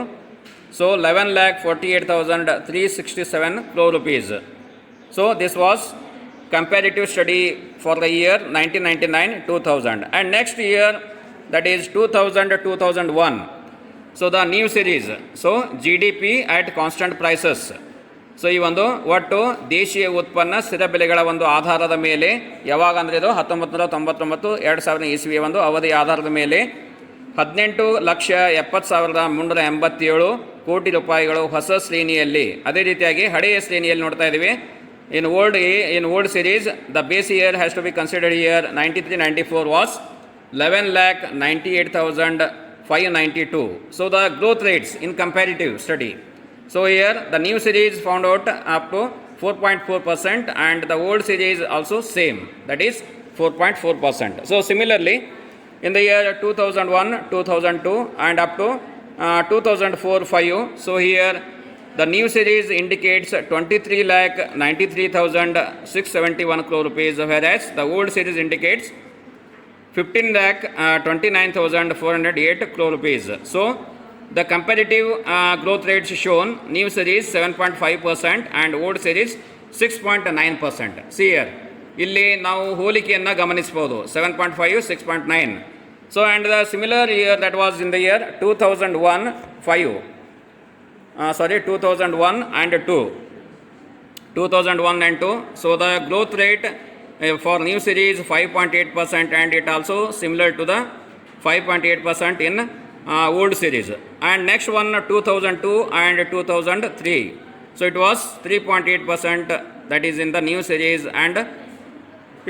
so 11,48,367 crore rupees. So this was comparative study for the year 1999-2000. And next year, that is 2000-2001. So the new series. So GDP at constant prices. So ಈ ಒಂದು ಒಟ್ಟು ದೇಶೀಯ ಉತ್ಪನ್ನ ಸ್ಥಿರ ಬೆಲೆಗಳ ಒಂದು ಆಧಾರದ ಮೇಲೆ ಯಾವಾಗ ಅಂದರೆ ಇದು 1999 2000 ಇಸ್ವಿಯ ಒಂದು ಅವಧಿಯ ಆಧಾರದ ಮೇಲೆ 18,70,387 ಕೋಟಿ ರೂಪಾಯಿಗಳು ಹೊಸ ಶ್ರೇಣಿಯಲ್ಲಿ. ಅದೇ ರೀತಿಯಾಗಿ ಹಳೆಯ ಶ್ರೇಣಿಯಲ್ಲಿ ನೋಡ್ತಾ ಇದ್ದೀವಿ. In old series the base year has to be considered year 93-94 was 11,98,592. So the growth rates in comparative study. So here the new series found out up to 4.4% and the old series also same, that is 4.4%. So similarly in the year 2001, 2002 and up to 2004-05, so here the new series indicates 23,93,671 crore rupees, whereas the old series indicates 15,29,408 crore rupees. So the comparative growth rates shown, new series 7.5% and old series 6.9%. See here, ಇಲ್ಲಿ ನಾವು ಹೋಲಿಕೆಯನ್ನು ಗಮನಿಸಬಹುದು 7.5, 6.9. So and the similar year that was in the year 2001 and 2. 2001 and 2. So the growth rate for new series 5.8% and it also similar to the 5.8% in old series. And next one 2002 and 2003. So it was 3.8%, that is in the new series, and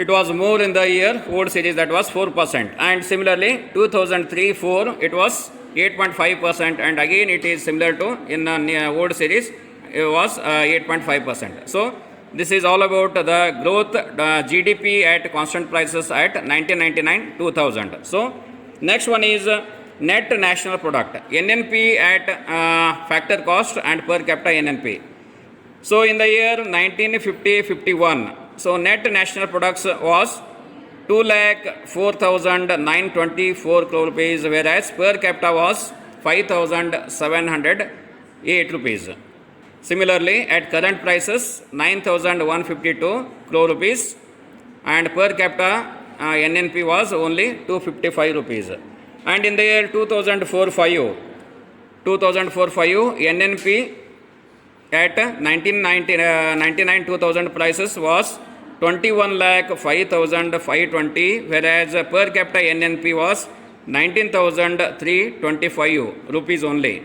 it was more in the year old series, that was 4%. And similarly 2003-04 it was 8.5%, and again it is similar to in old series it was 8.5%. So this is all about the growth GDP at constant prices at 1999-2000. So next one is net national product, NNP at factor cost and per capita NNP. So in the year 1950-51, so net national products was 2,04,924 crore rupees, whereas per capita was 5,708 rupees. Similarly, at current prices 9,152 crore rupees and per capita NNP was only 255 rupees. And in the year 2004-05 NNP at 1999 2000 prices was 21,05,520, whereas per capita NNP was 19,325 rupees only.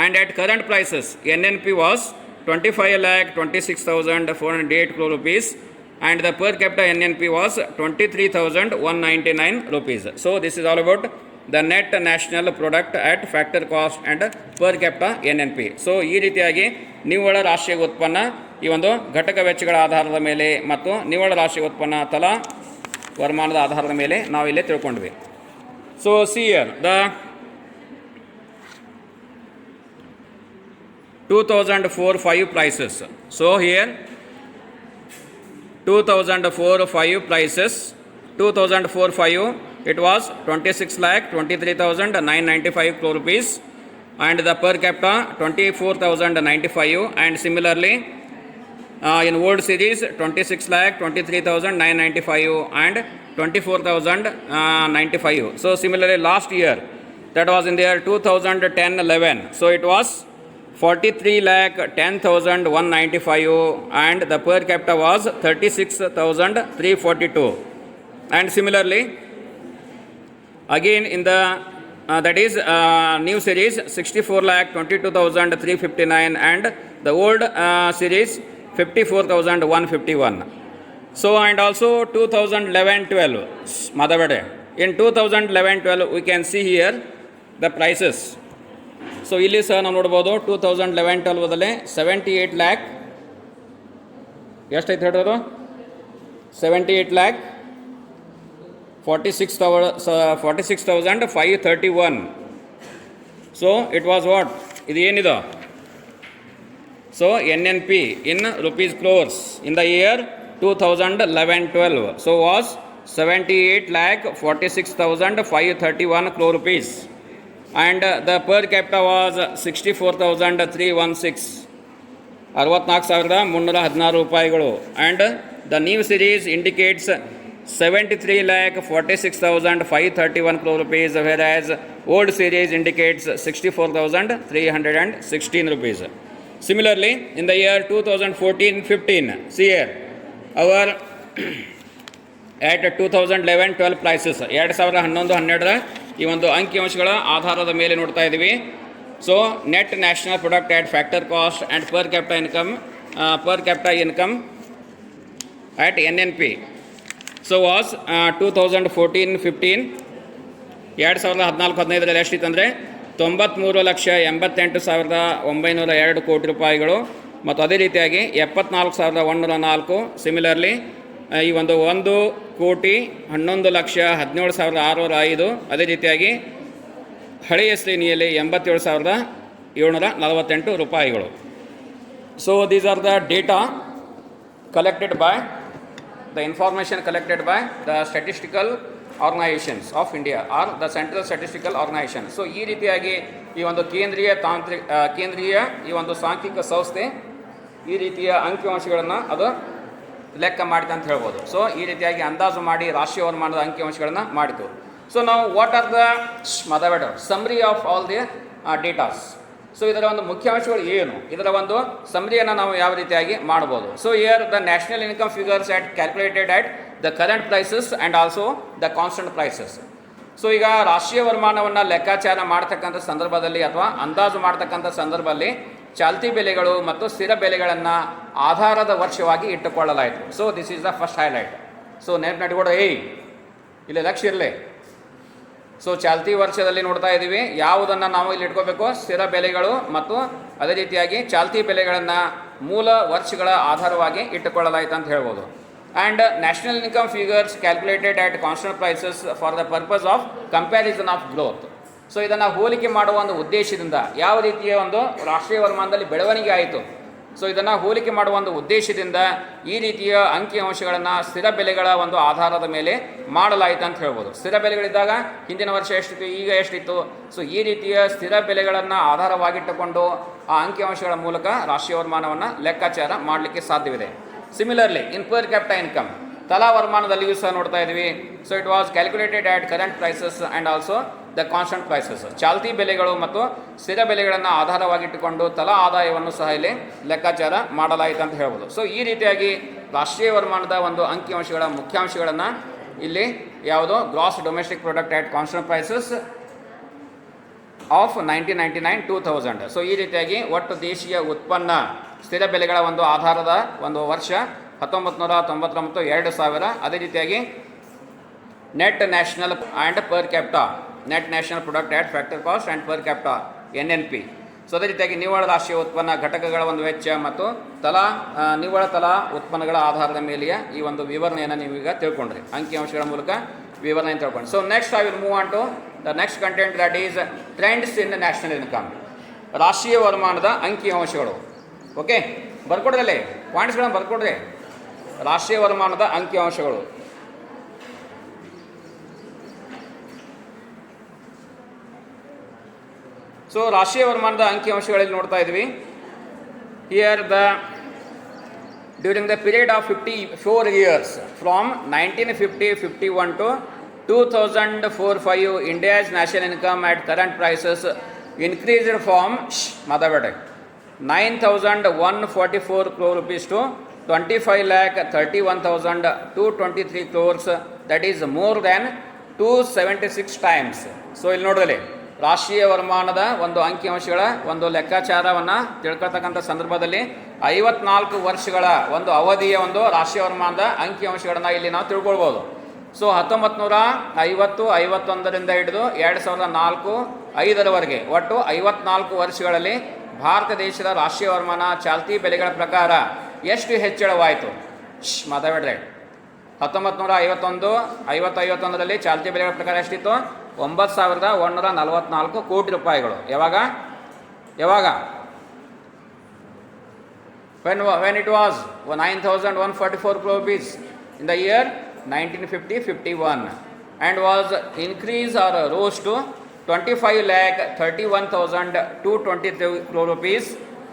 And at current prices, NNP was 25,26,408 crore rupees, and the per capita NNP was 23,199 rupees. So this is all about the net national product at factor cost and per capita NNP. So ಈ ರೀತಿಯಾಗಿ ನಿವ್ವಳ ರಾಷ್ಟ್ರೀಯ ಉತ್ಪನ್ನ ಈ ಒಂದು ಘಟಕ ವೆಚ್ಚಗಳ ಆಧಾರದ ಮೇಲೆ ಮತ್ತು ನಿವ್ವಳ ರಾಷ್ಟ್ರೀಯ ಉತ್ಪನ್ನ ತಲಾ ವರಮಾನದ ಆಧಾರದ ಮೇಲೆ ನಾವು ಇಲ್ಲಿ ತಿಳ್ಕೊಂಡ್ವಿ. So see here the 2004-5 prices. So here 2004-5 prices, 2004-5 it was 26,23,995 crore rupees, and the per capita 24,095, and similarly in old series 26,23,995 and 24,095. So similarly last year, that was in the year 2010-11, so it was 43,10,195 and the per capita was 36,342. And similarly again in the that is new series 64,22,359 and the old series 54,151. So and also 2011-12 Madhavade. In 2011-12 we can see here the prices. So ಇಲ್ಲಿ ಸಹ ನಾವು ನೋಡ್ಬೋದು 2011-12 78 lac ಎಷ್ಟೈತೆ ಹೇಳೋದು 78 lac 46,531. So it was what ಇದು ಏನಿದು so NNP in rupees crores in the year 2011-12. So was 78,46,531 crore rupees. And the per capita was 64,316, 64,316 ರೂಪಾಯಿಗಳು. And the new series indicates 73,46,531 crore rupees, whereas old series indicates 64,316 rupees. Similarly, in the year 2014-15, see here, our at 2011-12 prices 2011-12 ಈ ಒಂದು ಅಂಕಿಅಂಶಗಳ ಆಧಾರದ ಮೇಲೆ ನೋಡ್ತಾ ಇದ್ದೀವಿ. So net national product at factor cost and per capita income at NNP. So was 2014-15 2014-15 ಎಷ್ಟಿತ್ತಂದರೆ 93,88,902 ಕೋಟಿ ರೂಪಾಯಿಗಳು, ಮತ್ತು ಅದೇ ರೀತಿಯಾಗಿ 74,104. ಸಿಮಿಲರ್ಲಿ ಈ ಒಂದು 1,11,17,605. ಅದೇ ರೀತಿಯಾಗಿ ಹಳೆಯ ಶ್ರೇಣಿಯಲ್ಲಿ 87,748 ರೂಪಾಯಿಗಳು. So these are the data collected by the information collected by the statistical organisations of India are the central statistical organisation. So ಈ ರೀತಿಯಾಗಿ ಈ ಒಂದು ಕೇಂದ್ರೀಯ ಈ ಒಂದು ಸಾಂಖ್ಯಿಕ ಸಂಸ್ಥೆ ಈ ರೀತಿಯ ಅಂಕಿಅಂಶಗಳನ್ನು ಅದು ಲೆಕ್ಕ ಮಾಡಿತು ಅಂತ ಹೇಳ್ಬೋದು. ಸೊ ಈ ರೀತಿಯಾಗಿ ಅಂದಾಜು ಮಾಡಿ ರಾಷ್ಟ್ರೀಯ ವರಮಾನದ ಅಂಕಿಅಂಶಗಳನ್ನು ಮಾಡಿತು. ಸೊ ನಾವು ವಾಟ್ ಆರ್ ದ ಮದವೆಡರ್ summary of all the datas. So ಇದರ ಒಂದು ಮುಖ್ಯಾಂಶಗಳು ಏನು, ಇದರ ಒಂದು ಸಮ್ರಿಯನ್ನು ನಾವು ಯಾವ ರೀತಿಯಾಗಿ ಮಾಡ್ಬೋದು. So year the national income figures at calculated at the current prices and also the constant prices. So ಈಗ ರಾಷ್ಟ್ರೀಯ ವರಮಾನವನ್ನು ಲೆಕ್ಕಾಚಾರ ಮಾಡ್ತಕ್ಕಂಥ ಸಂದರ್ಭದಲ್ಲಿ ಅಥವಾ ಅಂದಾಜು ಮಾಡ್ತಕ್ಕಂಥ ಸಂದರ್ಭದಲ್ಲಿ ಚಾಲ್ತಿ ಬೆಲೆಗಳು ಮತ್ತು ಸ್ಥಿರ ಬೆಲೆಗಳನ್ನು ಆಧಾರದ ವರ್ಷವಾಗಿ ಇಟ್ಟುಕೊಳ್ಳಲಾಯಿತು. So this is the first highlight. So ನೆನಪಿನಟ್ಕೊಡ ಇಲ್ಲಿ ಲಕ್ಷ್ಯ ಇರಲಿ. ಸೊ ಚಾಲ್ತಿ ವರ್ಷದಲ್ಲಿ ನೋಡ್ತಾ ಇದ್ದೀವಿ, ಯಾವುದನ್ನು ನಾವು ಇಲ್ಲಿ ಇಟ್ಕೋಬೇಕು, ಸ್ಥಿರ ಬೆಲೆಗಳು ಮತ್ತು ಅದೇ ರೀತಿಯಾಗಿ ಚಾಲ್ತಿ ಬೆಲೆಗಳನ್ನು ಮೂಲ ವರ್ಷಗಳ ಆಧಾರವಾಗಿ ಇಟ್ಟುಕೊಳ್ಳಲಾಯಿತು ಅಂತ ಹೇಳ್ಬೋದು. And national income figures calculated at constant prices for the purpose of comparison of growth. So ಇದನ್ನು ಹೋಲಿಕೆ ಮಾಡುವ ಒಂದು ಉದ್ದೇಶದಿಂದ ಯಾವ ರೀತಿಯ ಒಂದು ರಾಷ್ಟ್ರೀಯ ವರಮಾನದಲ್ಲಿ ಬೆಳವಣಿಗೆ ಆಯಿತು, ಸೊ ಇದನ್ನು ಹೋಲಿಕೆ ಮಾಡುವ ಒಂದು ಉದ್ದೇಶದಿಂದ ಈ ರೀತಿಯ ಅಂಕಿಅಂಶಗಳನ್ನು ಸ್ಥಿರ ಬೆಲೆಗಳ ಒಂದು ಆಧಾರದ ಮೇಲೆ ಮಾಡಲಾಯಿತು ಅಂತ ಹೇಳ್ಬೋದು. ಸ್ಥಿರ ಬೆಲೆಗಳಿದ್ದಾಗ ಹಿಂದಿನ ವರ್ಷ ಎಷ್ಟಿತ್ತು, ಈಗ ಎಷ್ಟಿತ್ತು, ಸೊ ಈ ರೀತಿಯ ಸ್ಥಿರ ಬೆಲೆಗಳನ್ನು ಆಧಾರವಾಗಿಟ್ಟುಕೊಂಡು ಆ ಅಂಕಿಅಂಶಗಳ ಮೂಲಕ ರಾಷ್ಟ್ರೀಯ ವರಮಾನವನ್ನು ಲೆಕ್ಕಾಚಾರ ಮಾಡಲಿಕ್ಕೆ ಸಾಧ್ಯವಿದೆ. Similarly in per capita income ತಲಾ ವರಮಾನದಲ್ಲಿಯೂ ಸಹ ನೋಡ್ತಾ ಇದ್ದೀವಿ. So it was calculated at current prices and also the constant prices, ಚಾಲ್ತಿ ಬೆಲೆಗಳು ಮತ್ತು ಸ್ಥಿರ ಬೆಲೆಗಳನ್ನು ಆಧಾರವಾಗಿಟ್ಟುಕೊಂಡು ತಲಾ ಆದಾಯವನ್ನು ಸಹ ಇಲ್ಲಿ ಲೆಕ್ಕಾಚಾರ ಮಾಡಲಾಯಿತು ಅಂತ ಹೇಳ್ಬೋದು. ಸೊ ಈ ರೀತಿಯಾಗಿ ರಾಷ್ಟ್ರೀಯ ವರಮಾನದ ಒಂದು ಅಂಕಿಅಂಶಗಳ ಮುಖ್ಯಾಂಶಗಳನ್ನು ಇಲ್ಲಿ ಯಾವುದು gross domestic product at constant prices of 1999 2000. So ಈ ರೀತಿಯಾಗಿ ಒಟ್ಟು ದೇಶೀಯ ಉತ್ಪನ್ನ ಸ್ಥಿರ ಬೆಲೆಗಳ ಒಂದು ಆಧಾರದ ಒಂದು ವರ್ಷ 1999 2000. ಅದೇ ರೀತಿಯಾಗಿ net national and per capita, net national product at factor cost and per capita NNP. So ಅದೇ ರೀತಿಯಾಗಿ ನಿವ್ವಳ ರಾಷ್ಟ್ರೀಯ ಉತ್ಪನ್ನ ಘಟಕಗಳ ಒಂದು ವೆಚ್ಚ ಮತ್ತು ನಿವ್ವಳ ತಲಾ ಉತ್ಪನ್ನಗಳ ಆಧಾರದ ಮೇಲೆಯ ಈ ಒಂದು ವಿವರಣೆಯನ್ನು ನೀವೀಗ ತಿಳ್ಕೊಂಡ್ರಿ, ಅಂಕಿಅಂಶಗಳ ಮೂಲಕ ವಿವರಣೆಯನ್ನು ತಿಳ್ಕೊಂಡು. So next I will move on to the next content, that is trends in national income, ರಾಷ್ಟ್ರೀಯ ವರಮಾನದ ಅಂಕಿಅಂಶಗಳು. ಓಕೆ, ಬರ್ಕೊಡ್ರಲ್ಲೇ ಪಾಯಿಂಟ್ಸ್ಗಳನ್ನು ಬರ್ಕೊಡ್ರಿ. ರಾಷ್ಟ್ರೀಯ ವರಮಾನದ ಅಂಕಿಅಂಶಗಳು. ಸೊ ರಾಷ್ಟ್ರೀಯ ವರಮಾನದ ಅಂಕಿಅಂಶಗಳಲ್ಲಿ ನೋಡ್ತಾ ಇದ್ವಿ. Here during the period of 54 years from 1950-51 to 2004-5, India's national income at current prices increased from 9,144 crore rupees to 25,31,223 crores, that is more than 276 times. So ಇಲ್ಲಿ ನೋಡಿದಲ್ಲಿ ರಾಷ್ಟ್ರೀಯ ವರಮಾನದ ಒಂದು ಅಂಕಿಅಂಶಗಳ ಒಂದು ಲೆಕ್ಕಾಚಾರವನ್ನು ತಿಳ್ಕೊಳ್ತಕ್ಕಂಥ ಸಂದರ್ಭದಲ್ಲಿ 54 ವರ್ಷಗಳ ಒಂದು ಅವಧಿಯ ಒಂದು ರಾಷ್ಟ್ರೀಯ ವರಮಾನದ ಅಂಕಿಅಂಶಗಳನ್ನು ಇಲ್ಲಿ ನಾವು ತಿಳ್ಕೊಳ್ಬೋದು. ಸೊ 1950, 51ರಿಂದ ಹಿಡಿದು 2004, 5ರವರೆಗೆ ಒಟ್ಟು 54 ವರ್ಷಗಳಲ್ಲಿ ಭಾರತ ದೇಶದ ರಾಷ್ಟ್ರೀಯ ವರಮಾನ ಚಾಲ್ತಿ ಬೆಲೆಗಳ ಪ್ರಕಾರ ಎಷ್ಟು ಹೆಚ್ಚಳವಾಯಿತು? ಮಾತಾಡ್ರೆ 1951, 51ರಲ್ಲಿ ಚಾಲ್ತಿ ಬೆಲೆಗಳ ಪ್ರಕಾರ ಎಷ್ಟಿತ್ತು? 9,144 ಕೋಟಿ ರೂಪಾಯಿಗಳು. ಯಾವಾಗ when it was 9,144 crore rupees in the year 1950-51, and was increased or rose to 25,31,223 crore rupees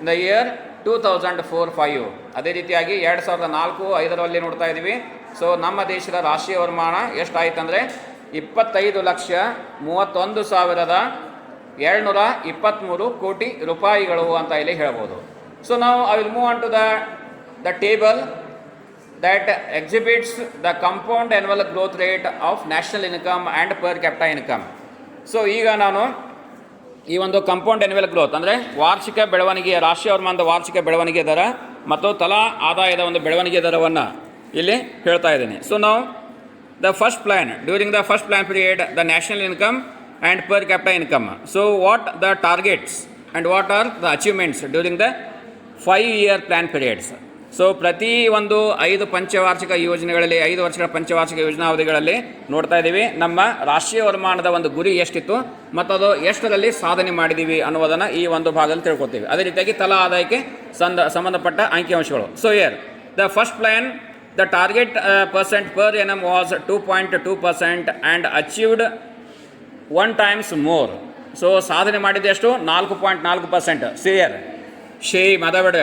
in the year 2004-5. ಅದೇ ರೀತಿಯಾಗಿ 2004, 5ರಲ್ಲಿ ನೋಡ್ತಾ ಇದ್ದೀವಿ. ಸೊ ನಮ್ಮ ದೇಶದ ರಾಷ್ಟ್ರೀಯ ವರಮಾನ ಎಷ್ಟಾಯ್ತಂದರೆ 25,31,723 ಕೋಟಿ ರೂಪಾಯಿಗಳು ಅಂತ ಇಲ್ಲಿ ಹೇಳ್ಬೋದು. ಸೊ ನಾವು I will move on to the table that exhibits the compound annual growth rate of national income and per capita income. So ಈಗ ನಾನು ಈ ಒಂದು ಕಂಪೌಂಡ್ ಆ್ಯನ್ಯುವಲ್ ಗ್ರೋತ್ ಅಂದರೆ ವಾರ್ಷಿಕ ಬೆಳವಣಿಗೆಯ ರಾಷ್ಟ್ರೀಯ ವರಮಾನದ ವಾರ್ಷಿಕ ಬೆಳವಣಿಗೆ ದರ ಮತ್ತು ತಲಾ ಆದಾಯದ ಒಂದು ಬೆಳವಣಿಗೆ ದರವನ್ನು ಇಲ್ಲಿ ಹೇಳ್ತಾ ಇದ್ದೀನಿ. ಸೊ ನಾವು the first plan, during the first plan period the national income and per capita income. So what the targets and what are the achievements during the 5-year plan periods. So ಪ್ರತಿ ಒಂದು 5 ಪಂಚವಾರ್ಷಿಕ ಯೋಜನೆಗಳಲ್ಲಿ, 5 ವರ್ಷಗಳ ಪಂಚವಾರ್ಷಿಕ ಯೋಜನಾವಧಿಗಳಲ್ಲಿ ನೋಡ್ತಾ ಇದ್ದೀವಿ ನಮ್ಮ ರಾಷ್ಟ್ರೀಯ ವರಮಾನದ ಒಂದು ಗುರಿ ಎಷ್ಟಿತ್ತು ಮತ್ತು ಅದು ಎಷ್ಟರಲ್ಲಿ ಸಾಧನೆ ಮಾಡಿದ್ದೀವಿ ಅನ್ನೋದನ್ನು ಈ ಒಂದು ಭಾಗದಲ್ಲಿ ತಿಳ್ಕೊತೀವಿ. ಅದೇ ರೀತಿಯಾಗಿ ತಲಾ ಆದಾಯಕ್ಕೆ ಸಂಬಂಧಪಟ್ಟ ಅಂಕಿಅಂಶಗಳು. So here the first plan, the target percent per annum was 2.2% and achieved 1 times more. So ಸಾಧನೆ ಮಾಡಿದ್ದು ಎಷ್ಟು? 4.4%. ಸಿಯರ್ ಮಾತಾಡ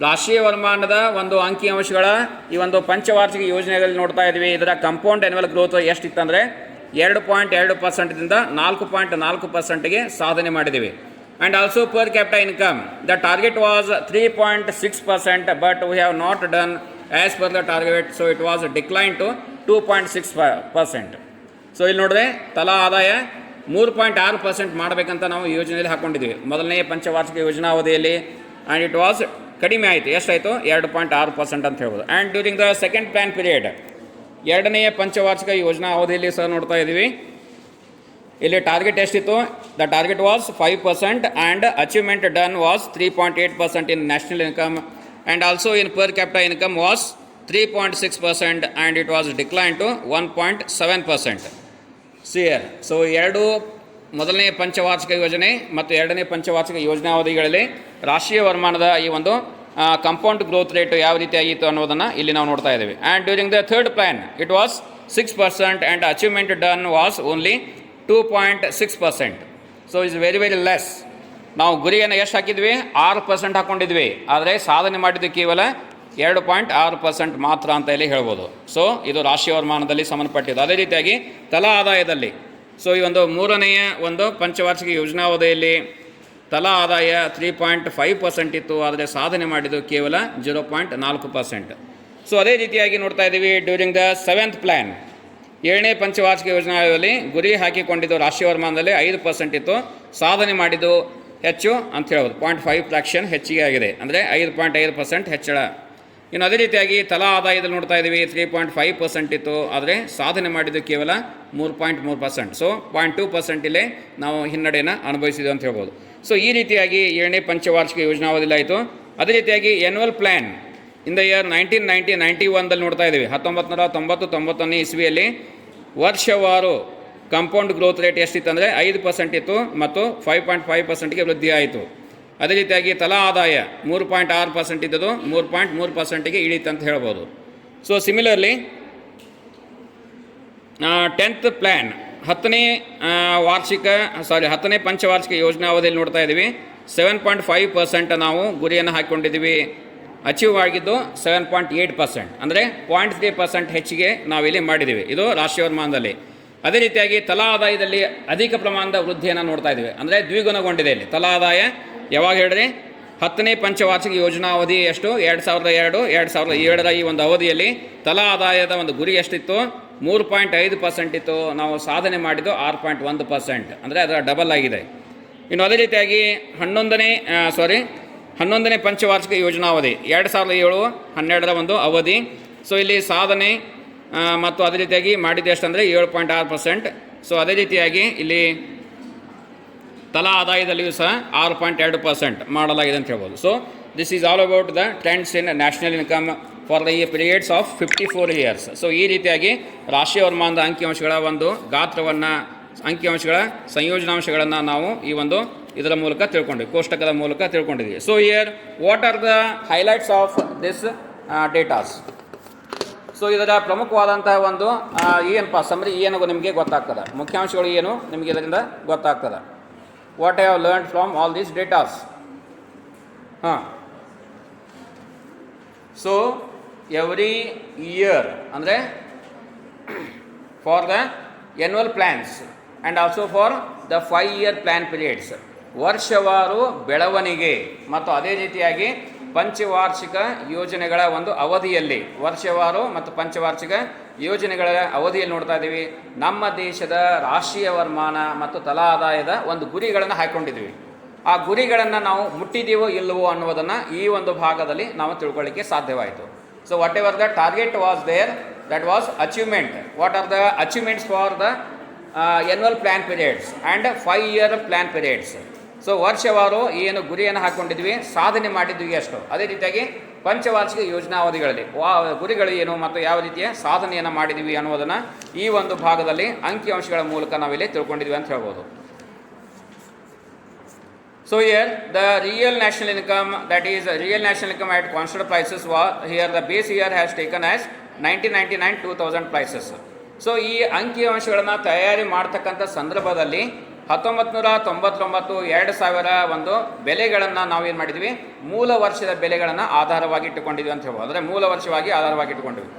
ರಾಷ್ಟ್ರೀಯ ವರಮಾನದ ಒಂದು ಅಂಕಿಅಂಶಗಳ ಈ ಒಂದು ಪಂಚವಾರ್ಷಿಕ ಯೋಜನೆಯಲ್ಲಿ ನೋಡ್ತಾ ಇದ್ವಿ. ಇದರ ಕಂಪೌಂಡ್ ಆ್ಯನ್ಯುವಲ್ ಗ್ರೋತ್ ಎಷ್ಟಿತ್ತಂದರೆ 2.2%ದಿಂದ 4.4%ಗೆ ಸಾಧನೆ ಮಾಡಿದ್ದೀವಿ. And also per capita income, the target was 3.6%, but we have not done as per the target, so it was decline to 2.6%. So ಇಲ್ಲಿ ನೋಡಿದ್ರೆ ತಲಾ ಆದಾಯ 3.6% ಮಾಡಬೇಕಂತ ನಾವು ಯೋಜನೆಯಲ್ಲಿ ಹಾಕ್ಕೊಂಡಿದ್ದೀವಿ ಮೊದಲನೇ ಪಂಚವಾರ್ಷಿಕ ಯೋಜನಾವಧಿಯಲ್ಲಿ. ಆ್ಯಂಡ್ ಇಟ್ ವಾಸ್ ಕಡಿಮೆ ಆಯಿತು. ಎಷ್ಟಾಯಿತು? 2.6% ಅಂತ ಹೇಳ್ಬೋದು. And during the second plan period, ಎರಡನೆಯ ಪಂಚವಾರ್ಷಿಕ ಯೋಜನಾ ಅವಧಿಯಲ್ಲಿ ಸಹ ನೋಡ್ತಾ ಇದ್ದೀವಿ. ಇಲ್ಲಿ ಟಾರ್ಗೆಟ್ ಎಷ್ಟಿತ್ತು? The target was 5% and achievement done was 3.8% in national income and also in per capita income was 3.6% and it was decline to 1.7%. See here so ಎರಡು ಮೊದಲನೇ ಪಂಚವಾರ್ಷಿಕ ಯೋಜನೆ ಮತ್ತು ಎರಡನೇ ಪಂಚವಾರ್ಷಿಕ ಯೋಜನಾವಧಿಗಳಲ್ಲಿ ರಾಷ್ಟ್ರೀಯ ವರಮಾನದ ಈ ಒಂದು ಕಂಪೌಂಡ್ ಗ್ರೋತ್ ರೇಟ್ ಯಾವ ರೀತಿಯಾಗಿತ್ತು ಅನ್ನೋದನ್ನು ಇಲ್ಲಿ ನಾವು ನೋಡ್ತಾ ಇದ್ದೀವಿ. And during the third plan it was 6% and achievement done was only 2.6%. So is very very less. ನಾವು ಗುರಿಯನ್ನು ಎಷ್ಟು ಹಾಕಿದ್ವಿ? 6% ಹಾಕ್ಕೊಂಡಿದ್ವಿ, ಆದರೆ ಸಾಧನೆ ಮಾಡಿದ್ದು ಕೇವಲ 2.6% ಮಾತ್ರ ಅಂತ ಇಲ್ಲಿ ಹೇಳ್ಬೋದು. ಸೊ ಇದು ರಾಷ್ಟ್ರೀಯ ವರಮಾನದಲ್ಲಿ ಸಂಬಂಧಪಟ್ಟಿದ್ದು. ಅದೇ ರೀತಿಯಾಗಿ ತಲಾ ಆದಾಯದಲ್ಲಿ ಸೊ ಈ ಒಂದು ಮೂರನೆಯ ಒಂದು ಪಂಚವಾರ್ಷಿಕ ಯೋಜನಾವಧಿಯಲ್ಲಿ ತಲಾ ಆದಾಯ 3.5% ಇತ್ತು, ಆದರೆ ಸಾಧನೆ ಮಾಡಿದ್ದು ಕೇವಲ 0.4%. ಸೊ ಅದೇ ರೀತಿಯಾಗಿ ನೋಡ್ತಾ ಇದ್ದೀವಿ ಡ್ಯೂರಿಂಗ್ ದ 7th ಪ್ಲ್ಯಾನ್, 7ನೇ ಪಂಚವಾರ್ಷಿಕ ಯೋಜನೆಯಲ್ಲಿ ಗುರಿ ಹಾಕಿಕೊಂಡಿದ್ದು ರಾಷ್ಟ್ರೀಯ ವರಮಾನದಲ್ಲಿ 5% ಇತ್ತು, ಸಾಧನೆ ಮಾಡಿದ್ದು ಹೆಚ್ಚು ಅಂತ ಹೇಳ್ಬೋದು, 0.5% ಹೆಚ್ಚಿಗೆ ಆಗಿದೆ, ಅಂದರೆ 5.5% ಹೆಚ್ಚಳ. ಇನ್ನು ಅದೇ ರೀತಿಯಾಗಿ ತಲಾ ಆದಾಯದಲ್ಲಿ ನೋಡ್ತಾ ಇದ್ದೀವಿ 3.5% ಇತ್ತು, ಆದರೆ ಸಾಧನೆ ಮಾಡಿದ್ದು ಕೇವಲ 3.3%. ಸೊ 0.2% ಇಲ್ಲೇ ನಾವು ಹಿನ್ನಡೆಯನ್ನು ಅನುಭವಿಸಿದ್ವಿ ಅಂತ ಹೇಳ್ಬೋದು. ಸೊ ಈ ರೀತಿಯಾಗಿ 7ನೇ ಪಂಚವಾರ್ಷಿಕ ಯೋಜನಾವಧಿಯಲ್ಲಿ ಆಯಿತು. ಅದೇ ರೀತಿಯಾಗಿ annual plan in the year 1991ದಲ್ಲಿ ನೋಡ್ತಾ ಇದ್ದೀವಿ. 1990-91ನೇ ಇಸ್ವಿಯಲ್ಲಿ ವರ್ಷವಾರು ಕಾಂಪೌಂಡ್ ಗ್ರೋತ್ ರೇಟ್ ಎಷ್ಟಿತ್ತು ಅಂದರೆ 5% ಇತ್ತು ಮತ್ತು 5.5%ಗೆ ವೃದ್ಧಿ ಆಯಿತು. ಅದೇ ರೀತಿಯಾಗಿ ತಲಾ ಆದಾಯ 3.6% ಇದ್ದದು 3.3%ಗೆ ಇಳೀತು ಅಂತ ಹೇಳ್ಬೋದು. ಸೊ ಸಿಮಿಲರ್ಲಿ 10th ಪ್ಲ್ಯಾನ್ 10ನೇ ಪಂಚವಾರ್ಷಿಕ ಯೋಜನಾವಧಿಯಲ್ಲಿ ನೋಡ್ತಾ ಇದ್ದೀವಿ 7.5% ನಾವು ಗುರಿಯನ್ನು ಹಾಕಿಕೊಂಡಿದ್ದೀವಿ. ಅಚೀವ್ ಆಗಿದ್ದು 7.8%, ಅಂದರೆ 0.3% ಹೆಚ್ಚಿಗೆ ನಾವಿಲ್ಲಿ ಮಾಡಿದ್ದೀವಿ. ಇದು ರಾಷ್ಟ್ರೀಯ ವರಮಾನದಲ್ಲಿ. ಅದೇ ರೀತಿಯಾಗಿ ತಲಾ ಆದಾಯದಲ್ಲಿ ಅಧಿಕ ಪ್ರಮಾಣದ ವೃದ್ಧಿಯನ್ನು ನೋಡ್ತಾ ಇದ್ದೀವಿ, ಅಂದರೆ ದ್ವಿಗುಣಗೊಂಡಿದೆ ಇಲ್ಲಿ ತಲಾ ಆದಾಯ. ಯಾವಾಗ ಹೇಳ್ರಿ, 10ನೇ ಪಂಚವಾರ್ಷಿಕ ಯೋಜನಾವಧಿ ಎಷ್ಟು 2002-2007ರ ಈ ಒಂದು ಅವಧಿಯಲ್ಲಿ ತಲಾ ಆದಾಯದ ಒಂದು ಗುರಿ ಎಷ್ಟಿತ್ತು 3.5% ಇತ್ತು, ನಾವು ಸಾಧನೆ ಮಾಡಿದ್ದು 6.1%, ಅಂದರೆ ಅದರ ಡಬಲ್ ಆಗಿದೆ. ಇನ್ನು ಅದೇ ರೀತಿಯಾಗಿ 11ನೇ ಪಂಚವಾರ್ಷಿಕ ಯೋಜನಾವಧಿ 2007-12ರ ಒಂದು ಅವಧಿ. ಸೊ ಇಲ್ಲಿ ಸಾಧನೆ ಮತ್ತು ಅದೇ ರೀತಿಯಾಗಿ ಮಾಡಿದ್ದು ಎಷ್ಟಂದರೆ 7.6%. ಸೊ ಅದೇ ರೀತಿಯಾಗಿ ಇಲ್ಲಿ ತಲಾ ಆದಾಯದಲ್ಲಿಯೂ ಸಹ 6.2% ಮಾಡಲಾಗಿದೆ ಅಂತ ಹೇಳ್ಬೋದು. So this is all about the trends in national income for the periods of 54 years. So ಈ ರೀತಿಯಾಗಿ ರಾಷ್ಟ್ರೀಯ ವರಮಾನದ ಅಂಕಿಅಂಶಗಳ ಒಂದು ಗಾತ್ರವನ್ನು, ಅಂಕಿಅಂಶಗಳ ಸಂಯೋಜನಾಂಶಗಳನ್ನು ನಾವು ಈ ಒಂದು ಇದರ ಮೂಲಕ ತಿಳ್ಕೊಂಡ್ವಿ, ಕೋಷ್ಟಕದ ಮೂಲಕ ತಿಳ್ಕೊಂಡಿದ್ವಿ. So here what are the highlights of this datas? So ಇದರ ಪ್ರಮುಖವಾದಂತಹ ಒಂದು ಏನಪ್ಪ ಸಮ್ರಿ ಏನು ನಿಮಗೆ ಗೊತ್ತಾಗ್ತದೆ, ಮುಖ್ಯಾಂಶಗಳು ಏನು ನಿಮಗೆ ಇದರಿಂದ ಗೊತ್ತಾಗ್ತದೆ. What I have learned from all these datas. So every year ಅಂದರೆ for the annual plans and also for the 5-year plan periods, ವರ್ಷವಾರು ಬೆಳವಣಿಗೆ ಮತ್ತು ಅದೇ ರೀತಿಯಾಗಿ ಪಂಚವಾರ್ಷಿಕ ಯೋಜನೆಗಳ ಒಂದು ಅವಧಿಯಲ್ಲಿ, ವರ್ಷವಾರು ಮತ್ತು ಪಂಚವಾರ್ಷಿಕ ಯೋಜನೆಗಳ ಅವಧಿಯಲ್ಲಿ ನೋಡ್ತಾ ಇದ್ದೀವಿ ನಮ್ಮ ದೇಶದ ರಾಷ್ಟ್ರೀಯ ವರಮಾನ ಮತ್ತು ತಲಾ ಆದಾಯದ ಒಂದು ಗುರಿಗಳನ್ನು ಹಾಕ್ಕೊಂಡಿದ್ದೀವಿ. ಆ ಗುರಿಗಳನ್ನು ನಾವು ಮುಟ್ಟಿದ್ದೀವೋ ಇಲ್ಲವೋ ಅನ್ನೋದನ್ನು ಈ ಒಂದು ಭಾಗದಲ್ಲಿ ನಾವು ತಿಳ್ಕೊಳ್ಳಿಕ್ಕೆ ಸಾಧ್ಯವಾಯಿತು. So whatever the target was there, that was achievement. What are the achievements for the annual plan periods and 5-year plan periods. So ವರ್ಷವಾರು ಏನು ಗುರಿಯನ್ನು ಹಾಕ್ಕೊಂಡಿದ್ವಿ, ಸಾಧನೆ ಮಾಡಿದ್ವಿ ಎಷ್ಟು. ಅದೇ ರೀತಿಯಾಗಿ ಪಂಚವಾರ್ಷಿಕ ಯೋಜನಾವಧಿಗಳಲ್ಲಿ ಗುರಿಗಳು ಏನು ಮತ್ತು ಯಾವ ರೀತಿಯ ಸಾಧನೆಯನ್ನು ಮಾಡಿದ್ದೀವಿ ಅನ್ನೋದನ್ನು ಈ ಒಂದು ಭಾಗದಲ್ಲಿ ಅಂಕಿಅಂಶಗಳ ಮೂಲಕ ನಾವಿಲ್ಲಿ ತಿಳ್ಕೊಂಡಿದ್ವಿ ಅಂತ ಹೇಳ್ಬೋದು. So here the real national income, that is real national income at constant prices, was here the base year has taken as 1999-2000 prices. So ಈ ಅಂಕಿಅಂಶಗಳನ್ನು ತಯಾರಿ ಮಾಡ್ತಕ್ಕಂಥ ಸಂದರ್ಭದಲ್ಲಿ 1999-2000 ಒಂದು ಬೆಲೆಗಳನ್ನು ನಾವೇನು ಮಾಡಿದ್ವಿ, ಮೂಲ ವರ್ಷದ ಬೆಲೆಗಳನ್ನು ಆಧಾರವಾಗಿ ಇಟ್ಟುಕೊಂಡಿದ್ವಿ ಅಂತ ಹೇಳ್ಬೋದು, ಅಂದರೆ ಮೂಲ ವರ್ಷವಾಗಿ ಆಧಾರವಾಗಿ ಇಟ್ಟುಕೊಂಡಿದ್ವಿ.